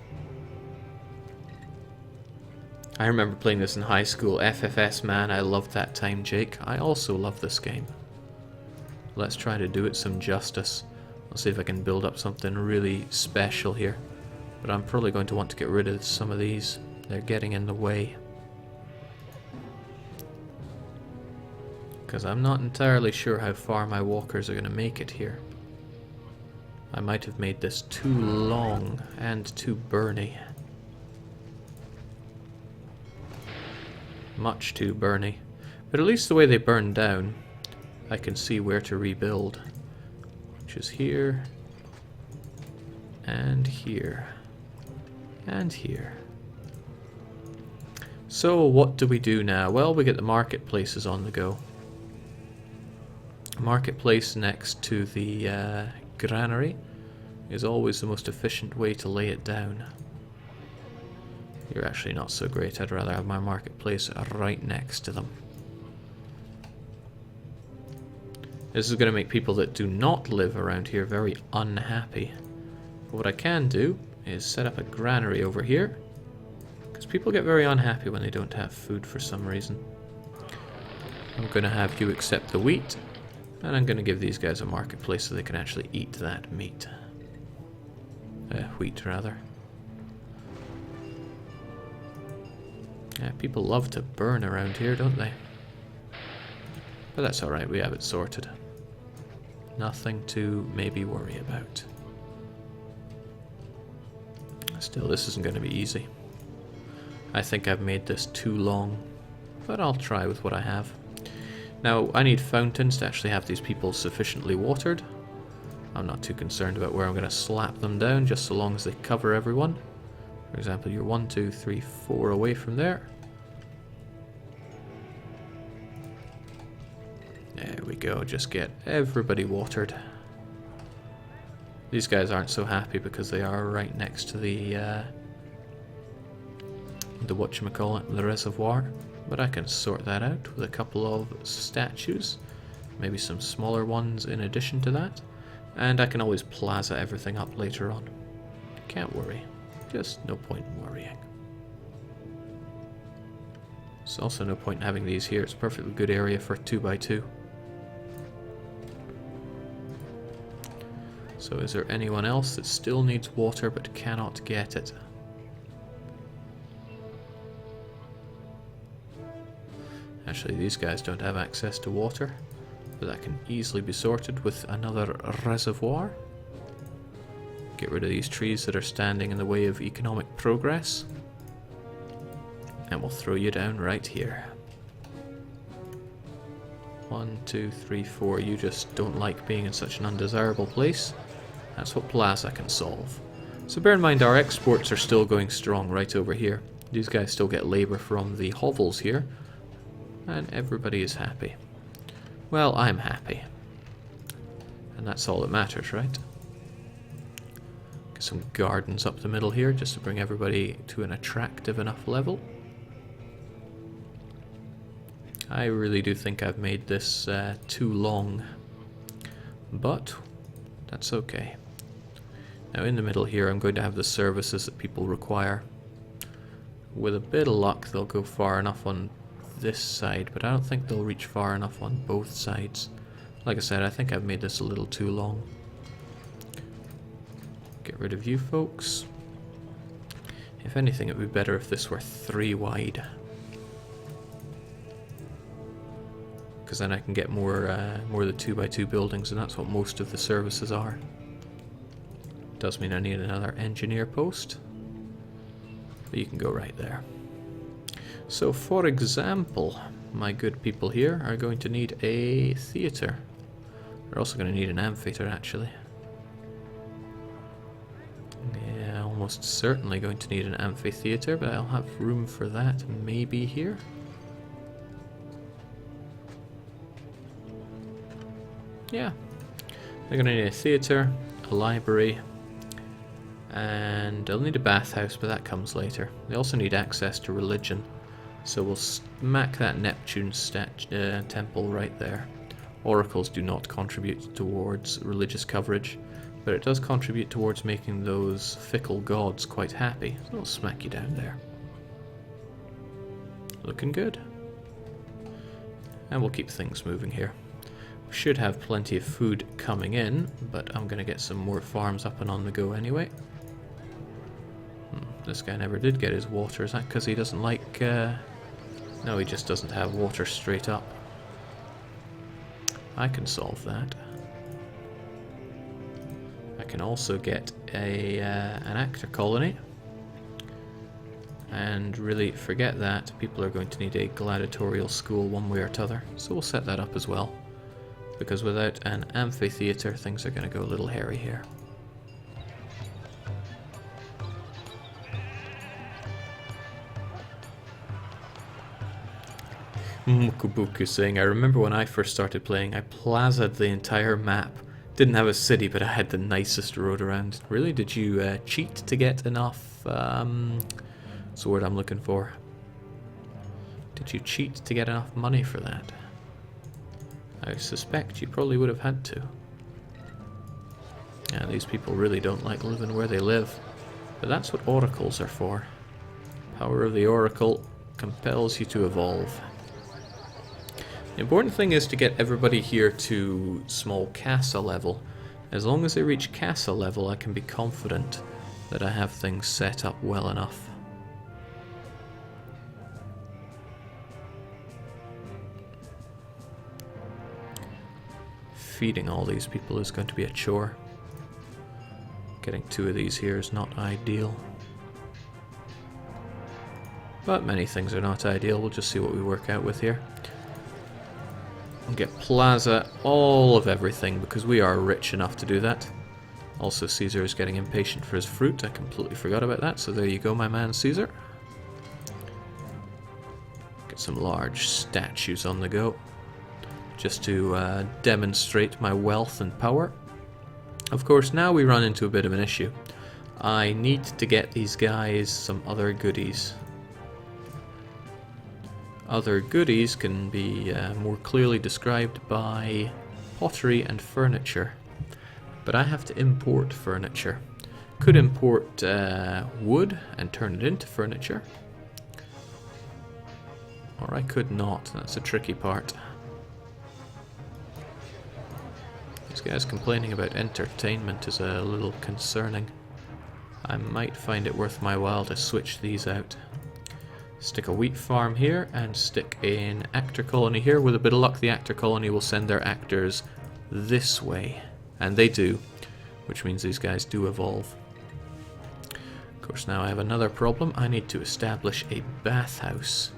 B: I remember playing this in high school. FFS, man, I loved that time, Jake. I also love this game. Let's try to do it some justice. I'll see if I can build up something really special here. But I'm probably going to want to get rid of some of these. They're getting in the way. Because I'm not entirely sure how far my walkers are going to make it here. I might have made this too long and too burny. Much too burny. But at least the way they burn down, I can see where to rebuild. Which is here, and here, and here. So what do we do now? Well, we get the marketplaces on the go. Marketplace next to the granary is always the most efficient way to lay it down. You're actually not so great. I'd rather have my marketplace right next to them. This is going to make people that do not live around here very unhappy. But what I can do is set up a granary over here, because people get very unhappy when they don't have food for some reason. I'm going to have you accept the wheat, and I'm going to give these guys a marketplace so they can actually eat that meat. Wheat, rather. Yeah, people love to burn around here, don't they? But that's alright, we have it sorted. Nothing to maybe worry about. Still, this isn't going to be easy. I think I've made this too long, but I'll try with what I have. Now, I need fountains to actually have these people sufficiently watered. I'm not too concerned about where I'm going to slap them down, just so long as they cover everyone. For example, you're 1, 2, 3, 4 away from there. There we go, just get everybody watered. These guys aren't so happy because they are right next to the whatchamacallit, the reservoir. But I can sort that out with a couple of statues. Maybe some smaller ones in addition to that. And I can always plaza everything up later on. Can't worry. Just no point in worrying. There's also no point in having these here. It's a perfectly good area for 2x2. So is there anyone else that still needs water but cannot get it? Actually, these guys don't have access to water, but that can easily be sorted with another reservoir. Get rid of these trees that are standing in the way of economic progress. And we'll throw you down right here. 1, 2, 3, 4. You just don't like being in such an undesirable place. That's what Plaza can solve. So bear in mind our exports are still going strong right over here. These guys still get labour from the hovels here. And everybody is happy. Well, I'm happy. And that's all that matters, right? Get some gardens up the middle here, just to bring everybody to an attractive enough level. I really do think I've made this too long, but that's okay. Now in the middle here I'm going to have the services that people require. With a bit of luck they'll go far enough on this side, but I don't think they'll reach far enough on both sides. Like I said, I think I've made this a little too long. Get rid of you folks. If anything, it would be better if this were 3 wide. Because then I can get more of the 2x2 buildings, and that's what most of the services are. Does mean I need another engineer post, but you can go right there. So for example, my good people here are going to need a theatre. They're also going to need an amphitheatre actually. Yeah, almost certainly going to need an amphitheatre, but I'll have room for that maybe here. Yeah, they're going to need a theatre, a library, and they'll need a bathhouse, but that comes later. They also need access to religion, so we'll smack that Neptune temple right there. Oracles do not contribute towards religious coverage, but it does contribute towards making those fickle gods quite happy, so we'll smack you down there. Looking good. And we'll keep things moving here. We should have plenty of food coming in, but I'm going to get some more farms up and on the go anyway. This guy never did get his water. Is that because he doesn't like... No, he just doesn't have water straight up. I can solve that. I can also get an actor colony. And really forget that. People are going to need a gladiatorial school one way or t'other. So we'll set that up as well. Because without an amphitheatre, things are going to go a little hairy here. Mukubuku saying, I remember when I first started playing, I plazaed the entire map. Didn't have a city, but I had the nicest road around. Really? Did you cheat to get enough... what's the word I'm looking for? Did you cheat to get enough money for that? I suspect you probably would have had to. Yeah, these people really don't like living where they live. But that's what oracles are for. Power of the oracle compels you to evolve. The important thing is to get everybody here to small casa level. As long as they reach casa level, I can be confident that I have things set up well enough. Feeding all these people is going to be a chore. Getting 2 of these here is not ideal. But many things are not ideal. We'll just see what we work out with here. We'll get Plaza all of everything because we are rich enough to do that. Also, Caesar is getting impatient for his fruit. I completely forgot about that. So there you go, my man Caesar. Get some large statues on the go. Just to demonstrate my wealth and power. Of course, now we run into a bit of an issue. I need to get these guys some other goodies. Other goodies can be more clearly described by pottery and furniture. But I have to import furniture. Could import wood and turn it into furniture. Or I could not. That's a tricky part. These guys complaining about entertainment is a little concerning. I might find it worth my while to switch these out. Stick a wheat farm here and stick an actor colony here. With a bit of luck, the actor colony will send their actors this way. And they do, which means these guys do evolve. Of course, now I have another problem. I need to establish a bathhouse.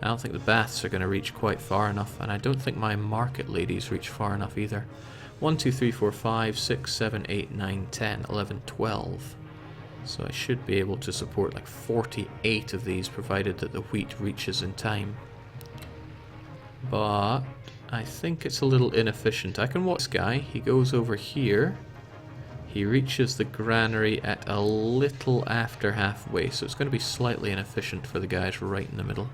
B: I don't think the baths are going to reach quite far enough, and I don't think my market ladies reach far enough either. 1, 2, 3, 4, 5, 6, 7, 8, 9, 10, 11, 12. So I should be able to support like 48 of these, provided that the wheat reaches in time. But I think it's a little inefficient. I can watch this guy. He goes over here. He reaches the granary at a little after halfway, so it's going to be slightly inefficient for the guys right in the middle.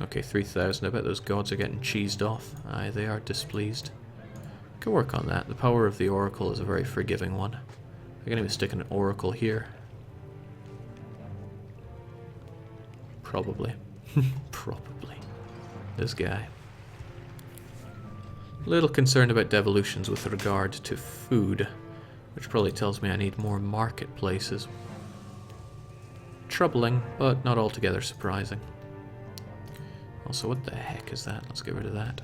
B: Okay, 3,000. I bet those gods are getting cheesed off. Aye, they are displeased. Can work on that. The power of the oracle is a very forgiving one. I can even stick an oracle here. Probably. Probably. This guy. Little concerned about devolutions with regard to food, which probably tells me I need more marketplaces. Troubling, but not altogether surprising. Also, what the heck is that? Let's get rid of that.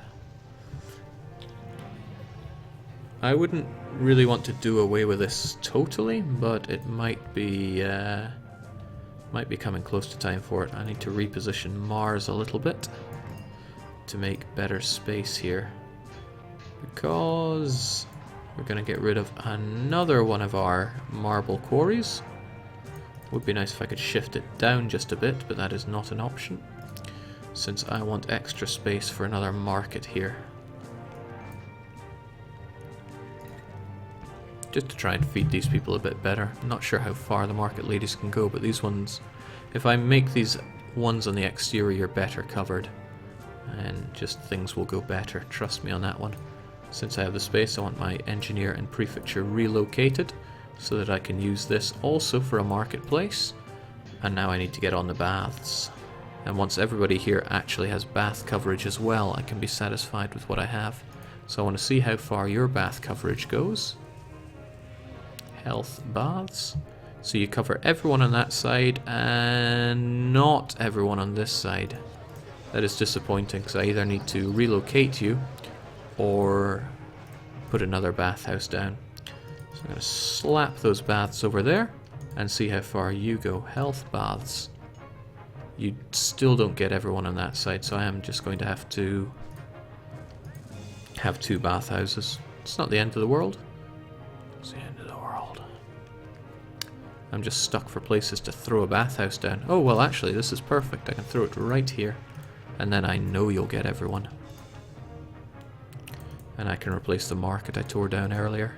B: I wouldn't really want to do away with this totally, but it might be coming close to time for it. I need to reposition Mars a little bit to make better space here, because we're going to get rid of another one of our marble quarries. Would be nice if I could shift it down just a bit, but that is not an option, since I want extra space for another market here. Just to try and feed these people a bit better. I'm not sure how far the market ladies can go, but these ones, if I make these ones on the exterior better covered, and just things will go better, trust me on that one. Since I have the space, I want my engineer and prefecture relocated so that I can use this also for a marketplace. And now I need to get on the baths. And once everybody here actually has bath coverage as well, I can be satisfied with what I have. So I want to see how far your bath coverage goes. Health baths. So you cover everyone on that side and not everyone on this side. That is disappointing, because I either need to relocate you or put another bathhouse down. So I'm going to slap those baths over there and see how far you go. Health baths. You still don't get everyone on that side, so I am just going to have 2 bathhouses. It's not the end of the world. It's the end of the world. I'm just stuck for places to throw a bathhouse down. Oh, well, actually, this is perfect. I can throw it right here, and then I know you'll get everyone. And I can replace the market I tore down earlier.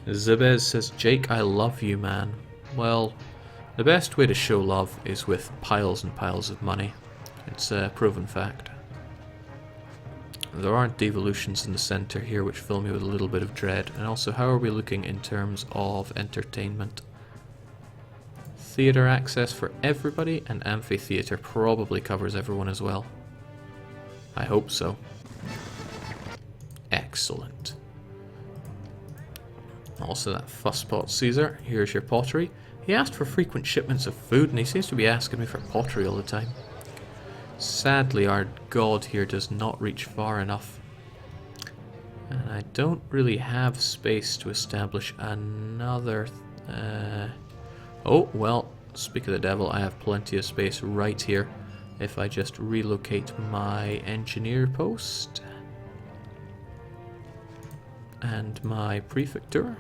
B: Zebez says, Jake, I love you, man. Well, the best way to show love is with piles and piles of money. It's a proven fact. There aren't devolutions in the center here, which fill me with a little bit of dread. And also, how are we looking in terms of entertainment? Theatre access for everybody, and amphitheatre probably covers everyone as well. I hope so. Excellent. Also, that fusspot Caesar. Here's your pottery. He asked for frequent shipments of food, and he seems to be asking me for pottery all the time. Sadly, our god here does not reach far enough. And I don't really have space to establish another... Oh, well, speak of the devil, I have plenty of space right here. If I just relocate my engineer post and my prefecture,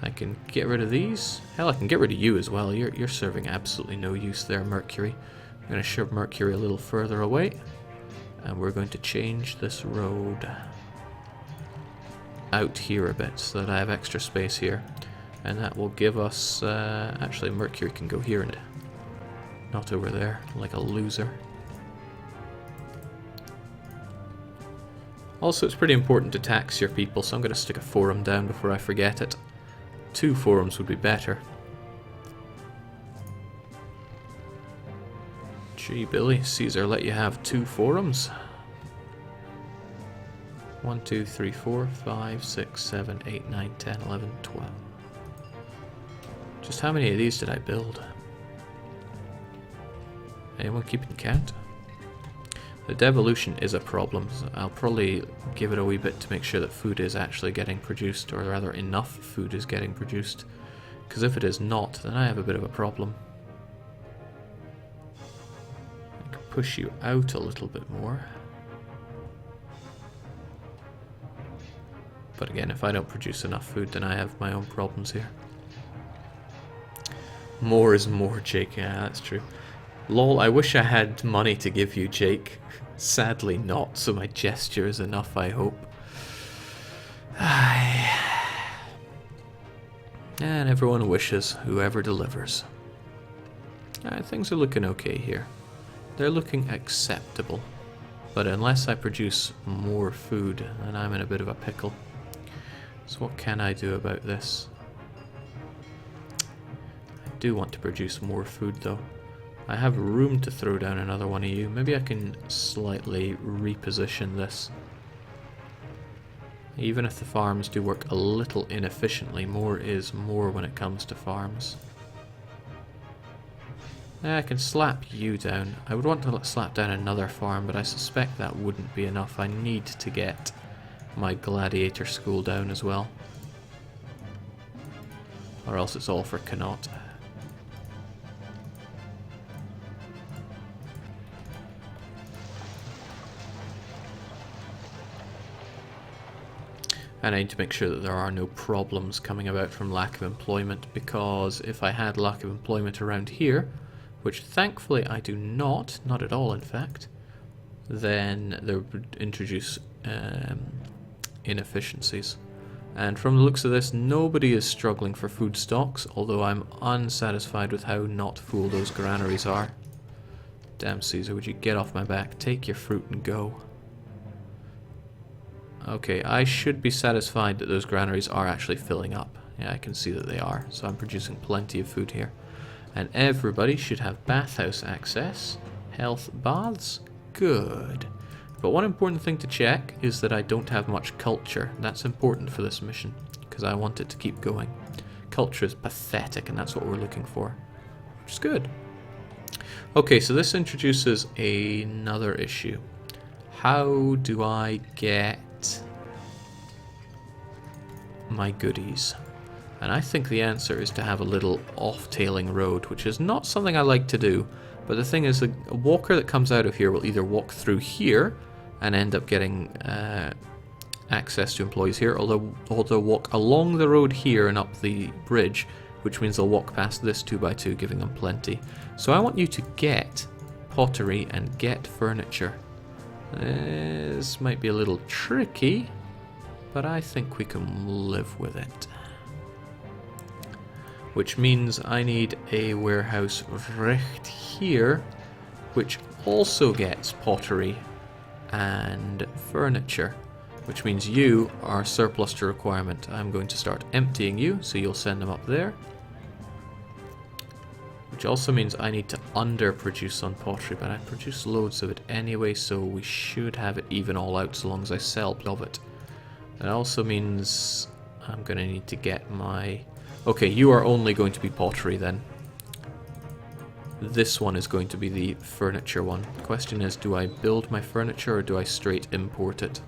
B: I can get rid of these. Hell, I can get rid of you as well. You're serving absolutely no use there, Mercury. I'm going to shove Mercury a little further away, and we're going to change this road out here a bit so that I have extra space here, and that will give us actually Mercury can go here and not over there like a loser. Also, it's pretty important to tax your people, so I'm going to stick a forum down before I forget it. 2 forums would be better. Gee, Billy, Caesar let you have 2 forums. 1, 2, 3, 4, 5, 6, 7, 8, 9, 10, 11, 12. Just how many of these did I build? Anyone keeping count? The devolution is a problem. So I'll probably give it a wee bit to make sure that food is actually getting produced, or rather enough food is getting produced. Because if it is not, then I have a bit of a problem. I can push you out a little bit more. But again, if I don't produce enough food, then I have my own problems here. More is more, Jake. Yeah, that's true. Lol, I wish I had money to give you, Jake. Sadly not, so my gesture is enough, I hope. And everyone wishes, whoever delivers. Things are looking okay here. They're looking acceptable. But unless I produce more food, then I'm in a bit of a pickle. So what can I do about this? I do want to produce more food though. I have room to throw down another one of you. Maybe I can slightly reposition this. Even if the farms do work a little inefficiently, more is more when it comes to farms. I can slap you down. I would want to slap down another farm, but I suspect that wouldn't be enough. I need to get my gladiator school down as well. Or else it's all for Connaught. And I need to make sure that there are no problems coming about from lack of employment, because if I had lack of employment around here, which thankfully I do not at all in fact, then there would introduce inefficiencies. And from the looks of this, nobody is struggling for food stocks, although I'm unsatisfied with how not full those granaries are. Damn Caesar, would you get off my back, take your fruit and go. Okay, I should be satisfied that those granaries are actually filling up. Yeah, I can see that they are, so I'm producing plenty of food here. And everybody should have bathhouse access. Health baths? Good. But one important thing to check is that I don't have much culture. That's important for this mission, because I want it to keep going. Culture is pathetic, and that's what we're looking for, which is good. Okay, so this introduces another issue. How do I get my goodies? And I think the answer is to have a little off-tailing road, which is not something I like to do. But the thing is, a walker that comes out of here will either walk through here and end up getting access to employees here, or they'll walk along the road here and up the bridge, which means they'll walk past this 2x2, giving them plenty. So I want you to get pottery and get furniture. This might be a little tricky, but I think we can live with it. Which means I need a warehouse right here, which also gets pottery and furniture, which means you are surplus to requirement. I'm going to start emptying you, so you'll send them up there. Which also means I need to underproduce on pottery, but I produce loads of it anyway, so we should have it even all out so long as I sell of it. That also means I'm going to need to get my... Okay, you are only going to be pottery then. This one is going to be the furniture one. The question is, do I build my furniture or do I straight import it?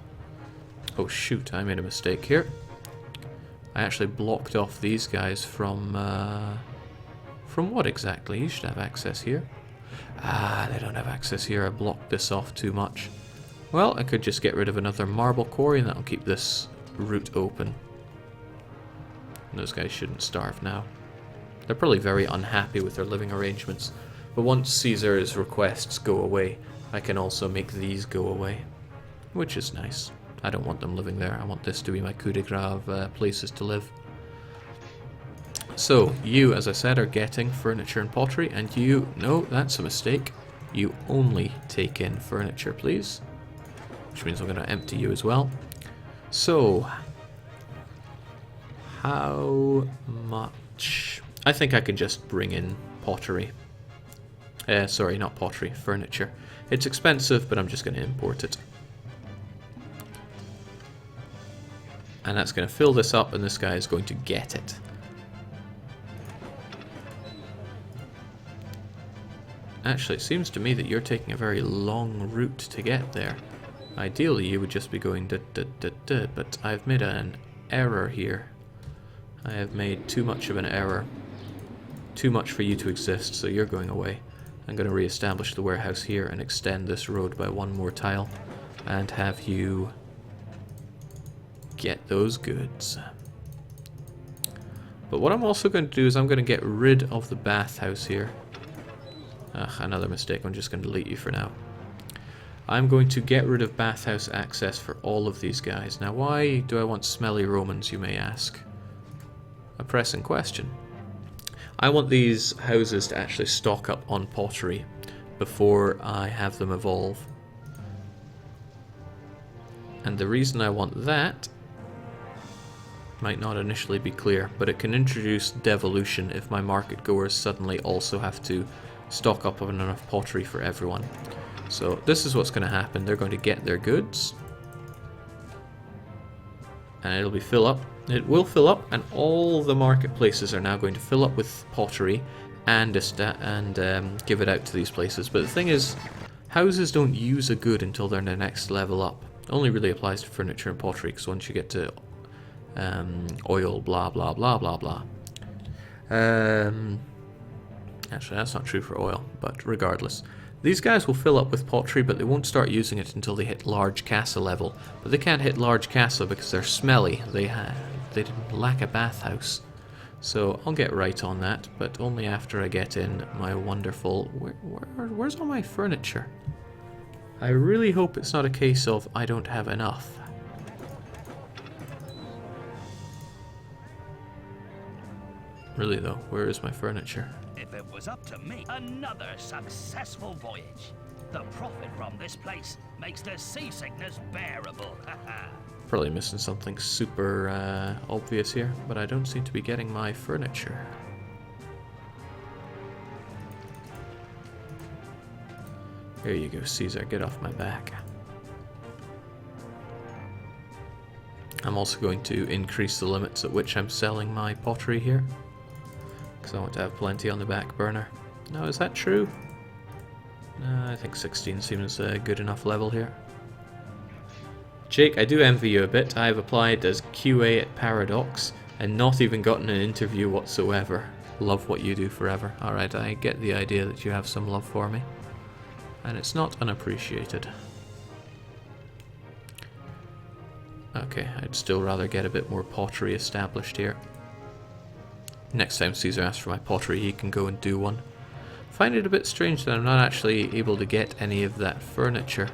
B: Oh shoot, I made a mistake here. I actually blocked off these guys from what exactly? You should have access here. Ah, they don't have access here. I blocked this off too much. Well, I could just get rid of another marble quarry and that'll keep this route open. And those guys shouldn't starve now. They're probably very unhappy with their living arrangements. But once Caesar's requests go away, I can also make these go away. Which is nice. I don't want them living there. I want this to be my coup de grace of places to live. So, you, as I said, are getting furniture and pottery, and you... No, that's a mistake. You only take in furniture, please. Which means I'm going to empty you as well. So, how much? I think I can just bring in pottery. Sorry, not pottery, furniture. It's expensive, but I'm just going to import it. And that's going to fill this up, and this guy is going to get it. Actually, it seems to me that you're taking a very long route to get there. Ideally, you would just be going da-da-da-da, but I've made an error here. I have made too much of an error. Too much for you to exist, so you're going away. I'm going to re-establish the warehouse here and extend this road by one more tile and have you get those goods. But what I'm also going to do is I'm going to get rid of the bathhouse here. Ugh, another mistake. I'm just going to delete you for now. I'm going to get rid of bathhouse access for all of these guys. Now, why do I want smelly Romans, you may ask? A pressing question. I want these houses to actually stock up on pottery before I have them evolve. And the reason I want that might not initially be clear, but it can introduce devolution if my market goers suddenly also have to stock up on enough pottery for everyone. So this is what's going to happen. They're going to get their goods, and it'll be fill up. It will fill up, and all the marketplaces are now going to fill up with pottery and give it out to these places. But the thing is, houses don't use a good until they're in their next level up. It only really applies to furniture and pottery, because once you get to oil, blah blah blah blah blah. Actually, that's not true for oil, but regardless. These guys will fill up with pottery, but they won't start using it until they hit large casa level. But they can't hit large casa because they're smelly. They lack a bathhouse. So I'll get right on that, but only after I get in my wonderful... Where's all my furniture? I really hope it's not a case of I don't have enough. Really though, where is my furniture?
D: If it was up to me, another successful voyage. The profit from this place makes the seasickness bearable.
B: Probably missing something super obvious here, but I don't seem to be getting my furniture. Here you go, Caesar, get off my back. I'm also going to increase the limits at which I'm selling my pottery here, because I want to have plenty on the back burner. Now, is that true? No, I think 16 seems a good enough level here. Jake, I do envy you a bit. I have applied as QA at Paradox and not even gotten an interview whatsoever. Love what you do forever. Alright, I get the idea that you have some love for me, and it's not unappreciated. Okay, I'd still rather get a bit more pottery established here. Next time Caesar asks for my pottery, he can go and do one. Find it a bit strange that I'm not actually able to get any of that furniture.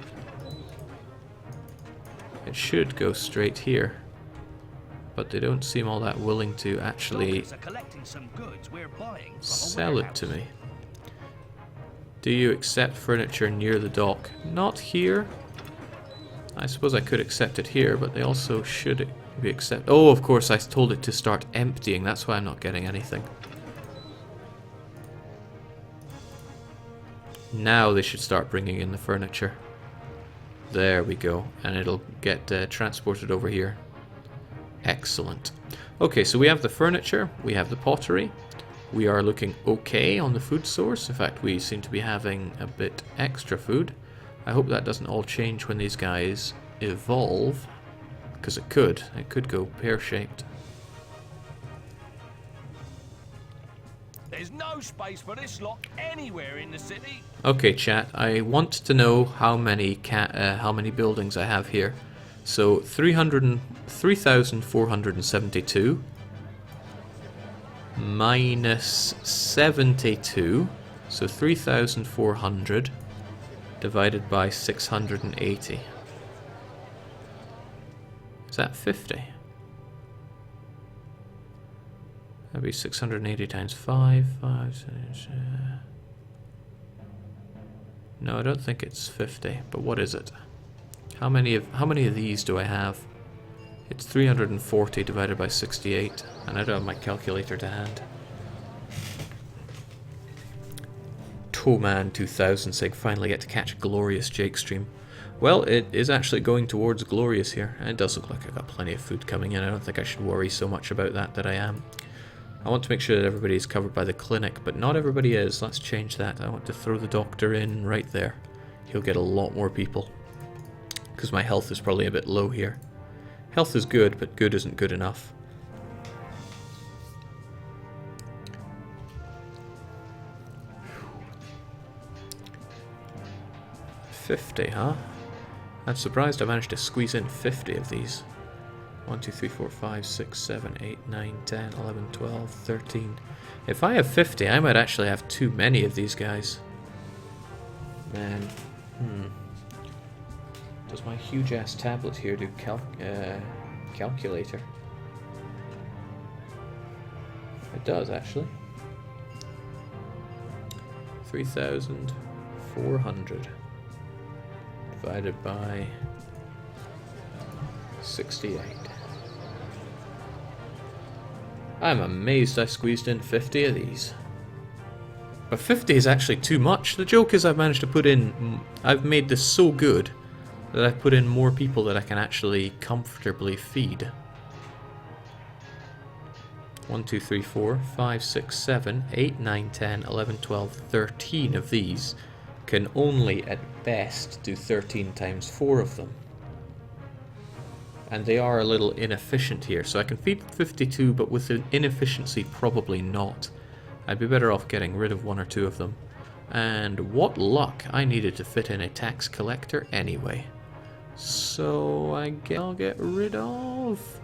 B: It should go straight here, but they don't seem all that willing to actually sell it to me. Do you accept furniture near the dock? Not here. I suppose I could accept it here, but they also should be accept. Oh, of course, I told it to start emptying. That's why I'm not getting anything. Now they should start bringing in the furniture. There we go, and it'll get transported over here. Excellent. Okay, so we have the furniture, we have the pottery. We are looking okay on the food source. In fact, we seem to be having a bit extra food. I hope that doesn't all change when these guys evolve, because it could. It could go pear-shaped.
E: There's no space for this lot anywhere in the city.
B: Okay, chat. I want to know how many buildings I have here. So 3,472 minus 72. So 3,400 divided by 680. Is that 50? That'd be 680 times 5. No, I don't think it's 50. But what is it? How many of these do I have? It's 340 divided by 68, and I don't have my calculator to hand. Toman 2000 saying finally get to catch a glorious Jake stream. Well, it is actually going towards glorious here, and it does look like I've got plenty of food coming in. I don't think I should worry so much about that I am. I want to make sure that everybody is covered by the clinic, but not everybody is. Let's change that. I want to throw the doctor in right there. He'll get a lot more people, because my health is probably a bit low here. Health is good, but good isn't good enough. $50, huh? I'm surprised I managed to squeeze in 50 of these. 1, 2, 3, 4, 5, 6, 7, 8, 9, 10, 11, 12, 13. If I have 50, I might actually have too many of these guys. man. Does my huge-ass tablet here do calculator? It does, actually. 3,400 divided by 68. I'm amazed I squeezed in 50 of these. But 50 is actually too much. The joke is I've managed to put in... I've made this so good that I've put in more people that I can actually comfortably feed. 1, 2, 3, 4, 5, 6, 7, 8, 9, 10, 11, 12, 13 of these can only at best do 13 times 4 of them. And they are a little inefficient here, so I can feed 52, but with the inefficiency probably not. I'd be better off getting rid of 1 or 2 of them. And what luck, I needed to fit in a tax collector anyway. So I guess I'll get rid of...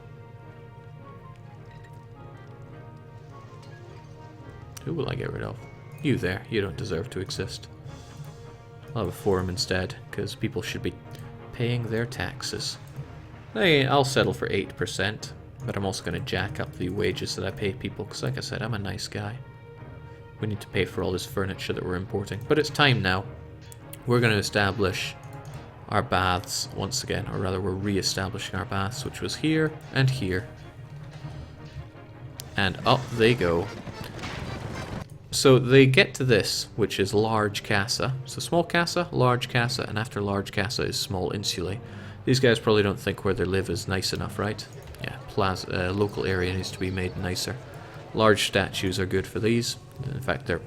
B: Who will I get rid of? You there, you don't deserve to exist. I'll have a forum instead, because people should be paying their taxes. Hey, I'll settle for 8%, but I'm also going to jack up the wages that I pay people, because like I said, I'm a nice guy. We need to pay for all this furniture that we're importing. But it's time now. We're going to establish our baths once again, or rather we're re-establishing our baths, which was here and here. And up they go. So they get to this, which is large casa. So small casa, large casa, and after large casa is small insulae. These guys probably don't think where they live is nice enough, right? Yeah, local area needs to be made nicer. Large statues are good for these. In fact, they're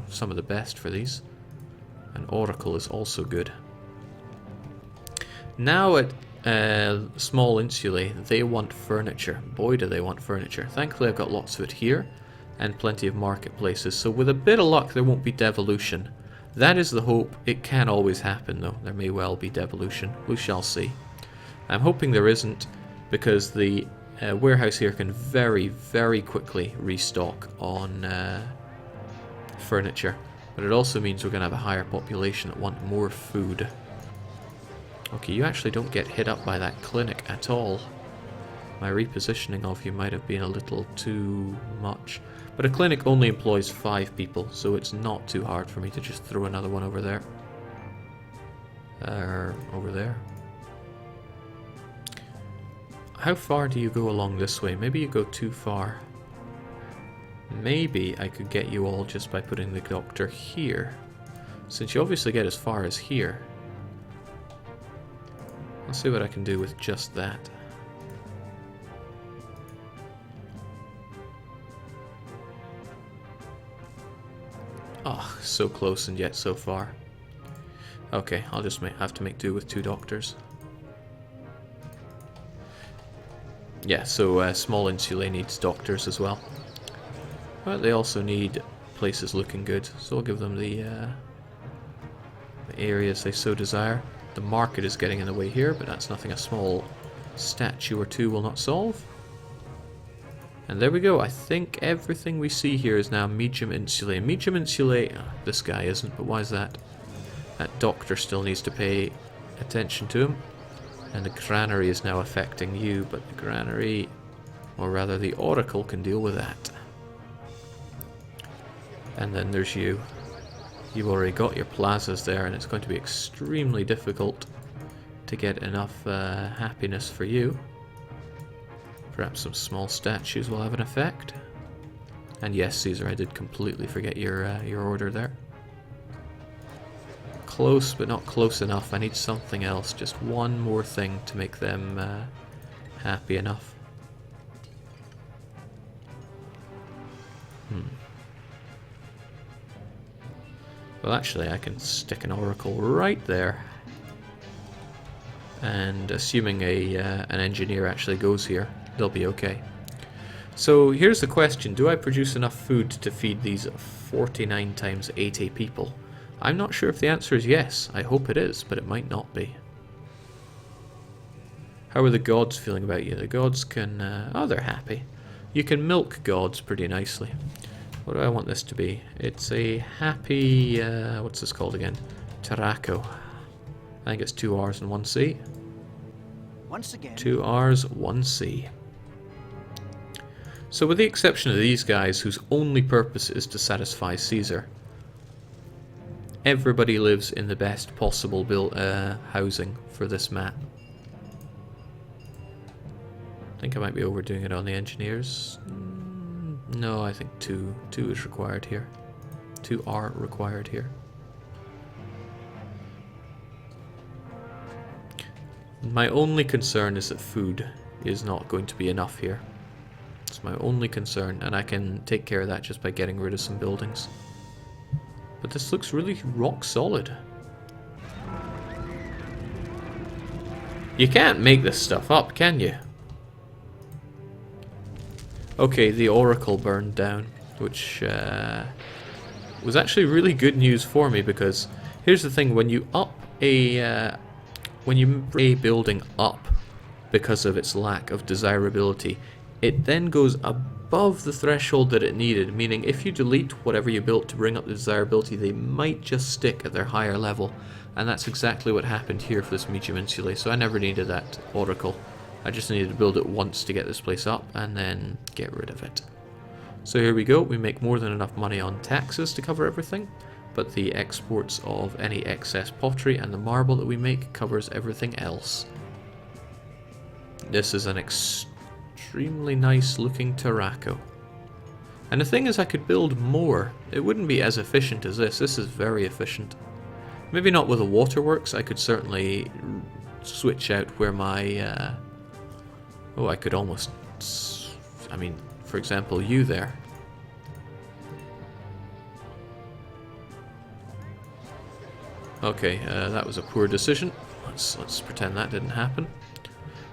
B: some of the best for these. An oracle is also good. Now at small insulae, they want furniture. Boy, do they want furniture. Thankfully, I've got lots of it here. And plenty of marketplaces, so with a bit of luck there won't be devolution. That is the hope. It can always happen though. There may well be devolution. We shall see. I'm hoping there isn't, because the warehouse here can very, very quickly restock on furniture. But it also means we're going to have a higher population that want more food. Okay, you actually don't get hit up by that clinic at all. My repositioning of you might have been a little too much. But a clinic only employs 5 people, so it's not too hard for me to just throw another one over there. Over there. How far do you go along this way? Maybe you go too far. Maybe I could get you all just by putting the doctor here. Since you obviously get as far as here. I'll see what I can do with just that. Oh, so close and yet so far. Okay, I'll just have to make do with 2 doctors. Yeah, so small insulae needs doctors as well. But they also need places looking good, so I'll give them the areas they so desire. The market is getting in the way here, but that's nothing a small statue or 2 will not solve. And there we go. I think everything we see here is now medium insulae. Medium insulae... Oh, this guy isn't, but why is that? That doctor still needs to pay attention to him. And the granary is now affecting you, but the granary, or rather the oracle, can deal with that. And then there's you. You've already got your plazas there, and it's going to be extremely difficult to get enough happiness for you. Perhaps some small statues will have an effect. And yes, Caesar, I did completely forget your order there. Close, but not close enough. I need something else. Just one more thing to make them happy enough. Well, actually, I can stick an oracle right there. And assuming an engineer actually goes here, they'll be okay. So here's the question. Do I produce enough food to feed these 49 times 80 people? I'm not sure if the answer is yes. I hope it is, but it might not be. How are the gods feeling about you? The gods can... oh, they're happy. You can milk gods pretty nicely. What do I want this to be? It's a happy... what's this called again? Tarraco. I think it's 2 R's and 1 C.
A: Once again,
B: 2 R's, 1 C. So with the exception of these guys whose only purpose is to satisfy Caesar, everybody lives in the best possible housing for this map. I think I might be overdoing it on the engineers. No, I think 2 is required here. 2 are required here. My only concern is that food is not going to be enough here. It's my only concern, and I can take care of that just by getting rid of some buildings. But this looks really rock solid. You can't make this stuff up, can you? Okay, the Oracle burned down, which was actually really good news for me, because here's the thing: when you up a building up because of its lack of desirability, it then goes above the threshold that it needed, meaning if you delete whatever you built to bring up the desirability, they might just stick at their higher level, and that's exactly what happened here for this medium insulae. So I never needed that Oracle. I just needed to build it once to get this place up and then get rid of it. So here we go. We make more than enough money on taxes to cover everything, but the exports of any excess pottery and the marble that we make covers everything else. This is an extremely nice looking Tarraco. And the thing is, I could build more. It wouldn't be as efficient as this. This is very efficient. Maybe not with the waterworks. I could certainly switch out where my... oh, I could almost... I mean, for example, you there. Okay, that was a poor decision. Let's pretend that didn't happen.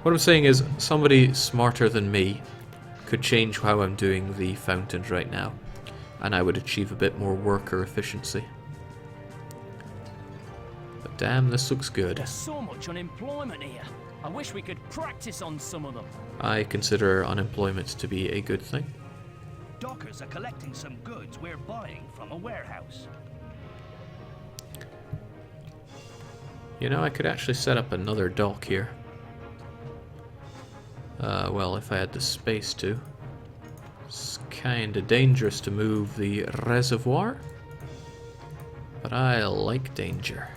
B: What I'm saying is, somebody smarter than me could change how I'm doing the fountains right now, and I would achieve a bit more worker efficiency. But damn, this looks good.
D: There's so much unemployment here. I wish we could practice on some of them.
B: I consider unemployment to be a good thing.
D: Dockers are collecting some goods we're buying from a warehouse.
B: You know, I could actually set up another dock here. Well, if I had the space to. It's kinda dangerous to move the reservoir, but I like danger.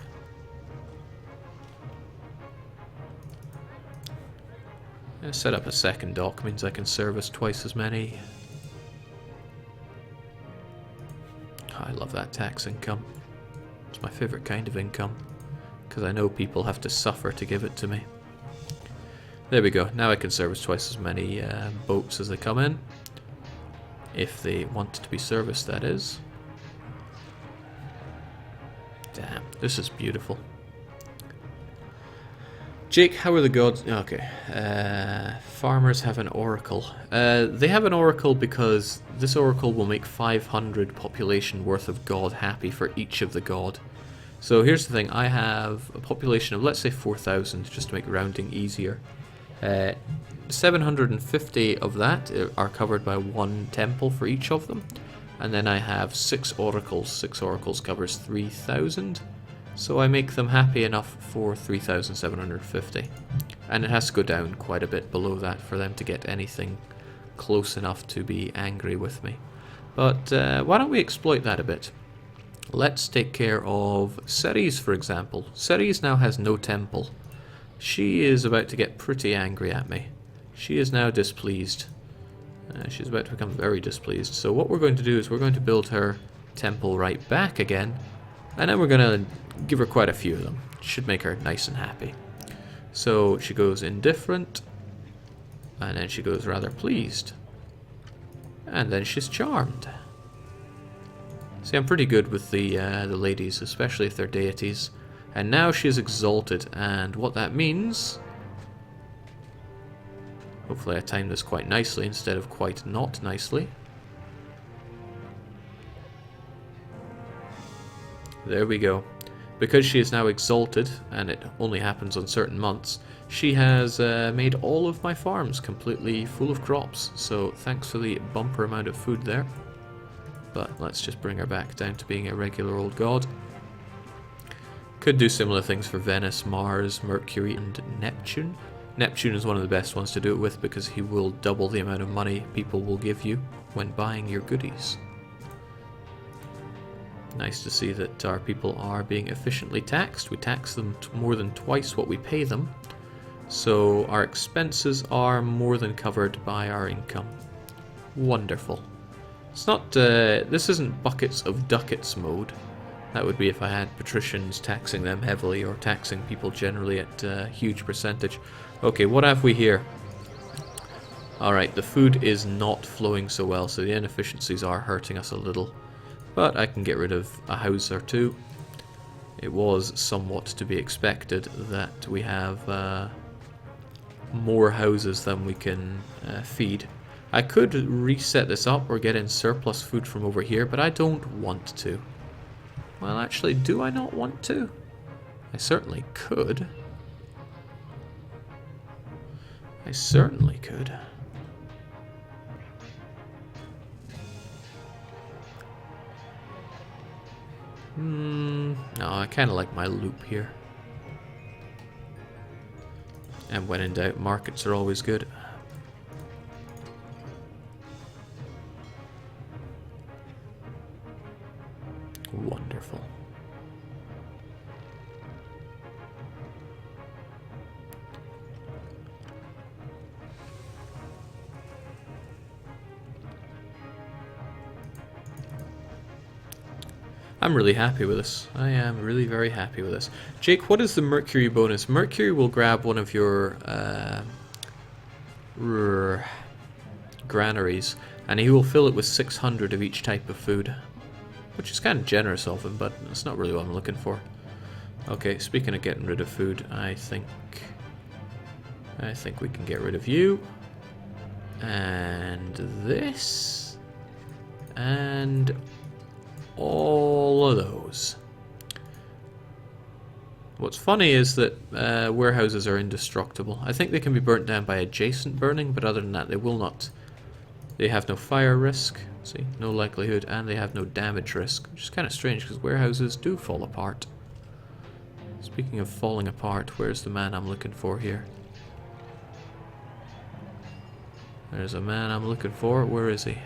B: Set up a second dock means I can service twice as many. I love that tax income. It's my favorite kind of income, because I know people have to suffer to give it to me. There we go. Now I can service twice as many boats as they come in. If they want to be serviced, that is. Damn, this is beautiful. Jake, how are the gods? Okay. Farmers have an oracle. They have an oracle because this oracle will make 500 population worth of god happy for each of the god. So here's the thing. I have a population of, let's say, 4,000, just to make rounding easier. 750 of that are covered by one temple for each of them. And then I have 6 oracles. 6 oracles covers 3,000. So I make them happy enough for 3,750. And it has to go down quite a bit below that for them to get anything close enough to be angry with me. But why don't we exploit that a bit? Let's take care of Ceres, for example. Ceres now has no temple. She is about to get pretty angry at me. She is now displeased. She's about to become very displeased. So what we're going to do is we're going to build her temple right back again. And then we're going to give her quite a few of them. Should make her nice and happy. So she goes indifferent. And then she goes rather pleased. And then she's charmed. See, I'm pretty good with the ladies, especially if they're deities. And now she's exalted, and what that means... Hopefully I timed this quite nicely instead of quite not nicely. There we go. Because she is now exalted, and it only happens on certain months, she has made all of my farms completely full of crops. So thanks for the bumper amount of food there. But let's just bring her back down to being a regular old god. Could do similar things for Venus, Mars, Mercury, and Neptune. Neptune is one of the best ones to do it with because he will double the amount of money people will give you when buying your goodies. Nice to see that our people are being efficiently taxed. We tax them more than twice what we pay them. So our expenses are more than covered by our income. Wonderful. It's not, this isn't buckets of ducats mode. That would be if I had patricians taxing them heavily or taxing people generally at a huge percentage. Okay, what have we here? Alright, the food is not flowing so well, so the inefficiencies are hurting us a little. But I can get rid of a house or two. It was somewhat to be expected that we have more houses than we can feed. I could reset this up or get in surplus food from over here, but I don't want to. Well, actually, do I not want to? I certainly could. I certainly could. No, I kind of like my loop here. And when in doubt, markets are always good. Wonderful. I'm really happy with this. I am really very happy with this. Jake, what is the Mercury bonus? Mercury will grab one of your granaries, and he will fill it with 600 of each type of food. Which is kind of generous of him, but that's not really what I'm looking for. Okay, speaking of getting rid of food, I think we can get rid of you. And this. And all of those. What's funny is that warehouses are indestructible. I think they can be burnt down by adjacent burning, but other than that they will not. They have no fire risk, see, no likelihood, and they have no damage risk, which is kind of strange because warehouses do fall apart. Speaking of falling apart, where's the man I'm looking for here? There's a man I'm looking for. Where is he?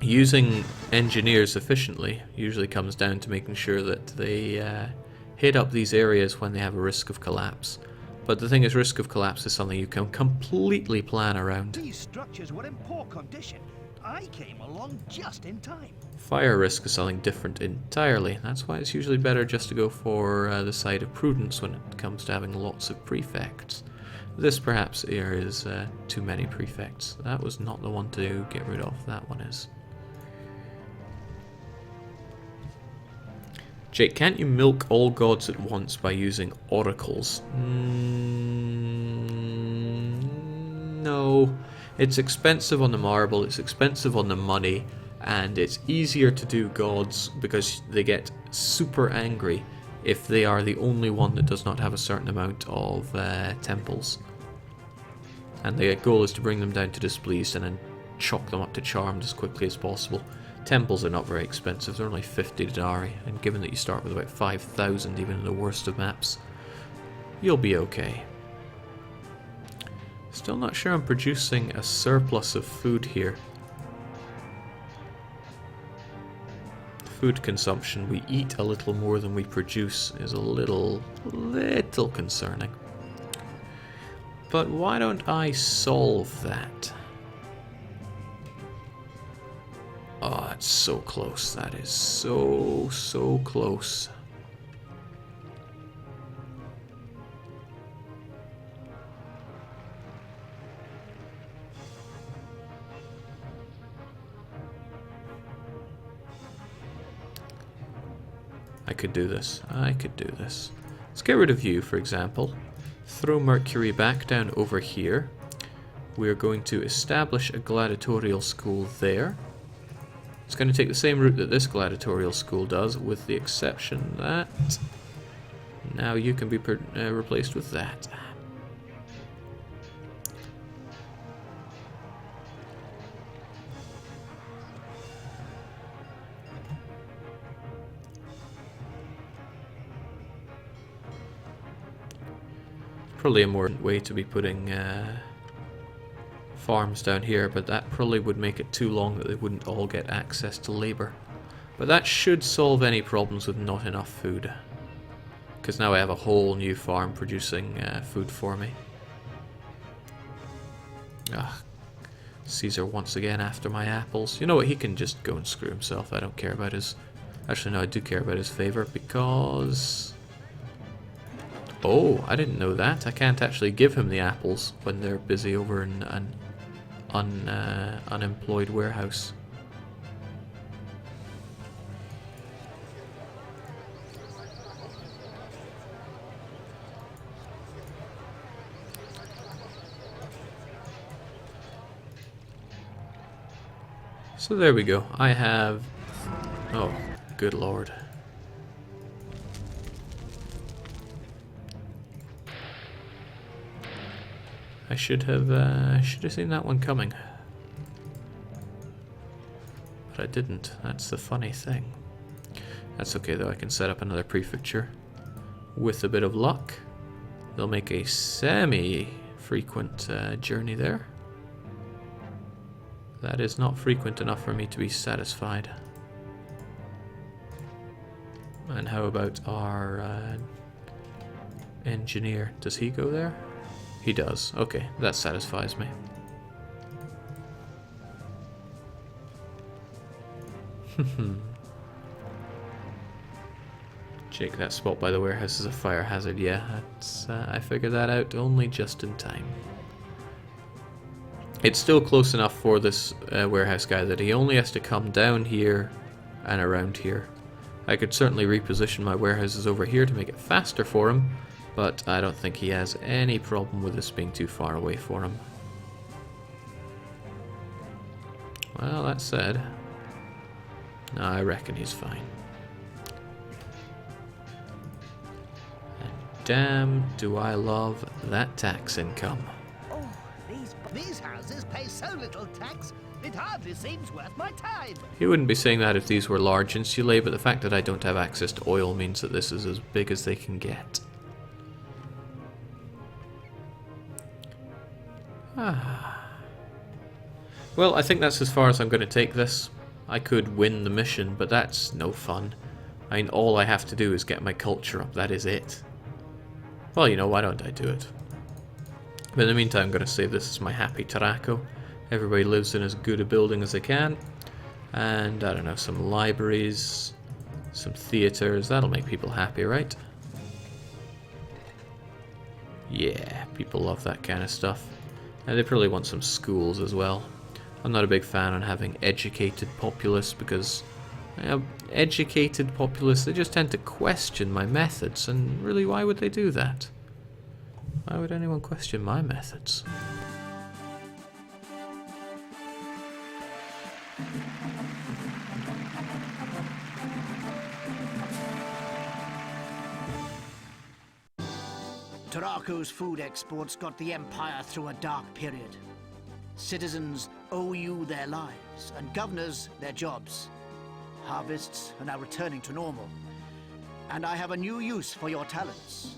B: Using engineers efficiently usually comes down to making sure that they hit up these areas when they have a risk of collapse. But the thing is, risk of collapse is something you can completely plan around.
D: These structures were in poor condition. I came along just in time.
B: Fire risk is something different entirely. That's why it's usually better just to go for the side of prudence when it comes to having lots of prefects. This perhaps here is too many prefects. That was not the one to get rid of. That one is. Jake, can't you milk all gods at once by using oracles? No. It's expensive on the marble, it's expensive on the money, and it's easier to do gods because they get super angry if they are the only one that does not have a certain amount of temples. And the goal is to bring them down to displeased and then chalk them up to charmed as quickly as possible. Temples are not very expensive, they're only 50 denarii, and given that you start with about 5,000 even in the worst of maps, you'll be okay. Still not sure I'm producing a surplus of food here. Food consumption, we eat a little more than we produce, is a little concerning. But why don't I solve that? Oh, it's so close. That is so close. I could do this. I could do this. Let's get rid of you, for example. Throw Mercury back down over here. We're going to establish a gladiatorial school there. It's going to take the same route that this gladiatorial school does, with the exception that now you can be replaced with that. Probably a more way to be putting farms down here, but that probably would make it too long that they wouldn't all get access to labor. But that should solve any problems with not enough food. Because now I have a whole new farm producing food for me. Ah, Caesar once again after my apples. You know what, he can just go and screw himself. I don't care about his... Actually, no, I do care about his favor because... Oh, I didn't know that. I can't actually give him the apples when they're busy over in an unemployed warehouse. So there we go. I have... Oh, good lord. I should have seen that one coming. But I didn't. That's the funny thing. That's okay though, I can set up another prefecture. With a bit of luck, they'll make a semi-frequent journey there. That is not frequent enough for me to be satisfied. And how about our engineer? Does he go there? He does. Okay, that satisfies me. Jake, that spot by the warehouse is a fire hazard. Yeah, that's, I figured that out only just in time. It's still close enough for this warehouse guy that he only has to come down here and around here. I could certainly reposition my warehouses over here to make it faster for him, but I don't think he has any problem with this being too far away for him. Well, that said, no, I reckon he's fine. And damn, do I love that tax income.
D: Oh, these houses pay so little tax, it hardly seems worth my time.
B: He wouldn't be saying that if these were large insulae, but the fact that I don't have access to oil means that this is as big as they can get. Well, I think that's as far as I'm going to take this. I could win the mission, but that's no fun. I mean, all I have to do is get my culture up, that is it. Well, you know, why don't I do it? But in the meantime, I'm going to save this as my happy Tarraco. Everybody lives in as good a building as they can. And, I don't know, some libraries, some theaters, that'll make people happy, right? Yeah, people love that kind of stuff. And they probably want some schools as well. I'm not a big fan on having educated populace because educated populace, they just tend to question my methods, and really, why would they do that? Why would anyone question my methods?
A: Tarraco's food exports got the Empire through a dark period. Citizens owe you their lives, and governors their jobs. Harvests are now returning to normal, and I have a new use for your talents.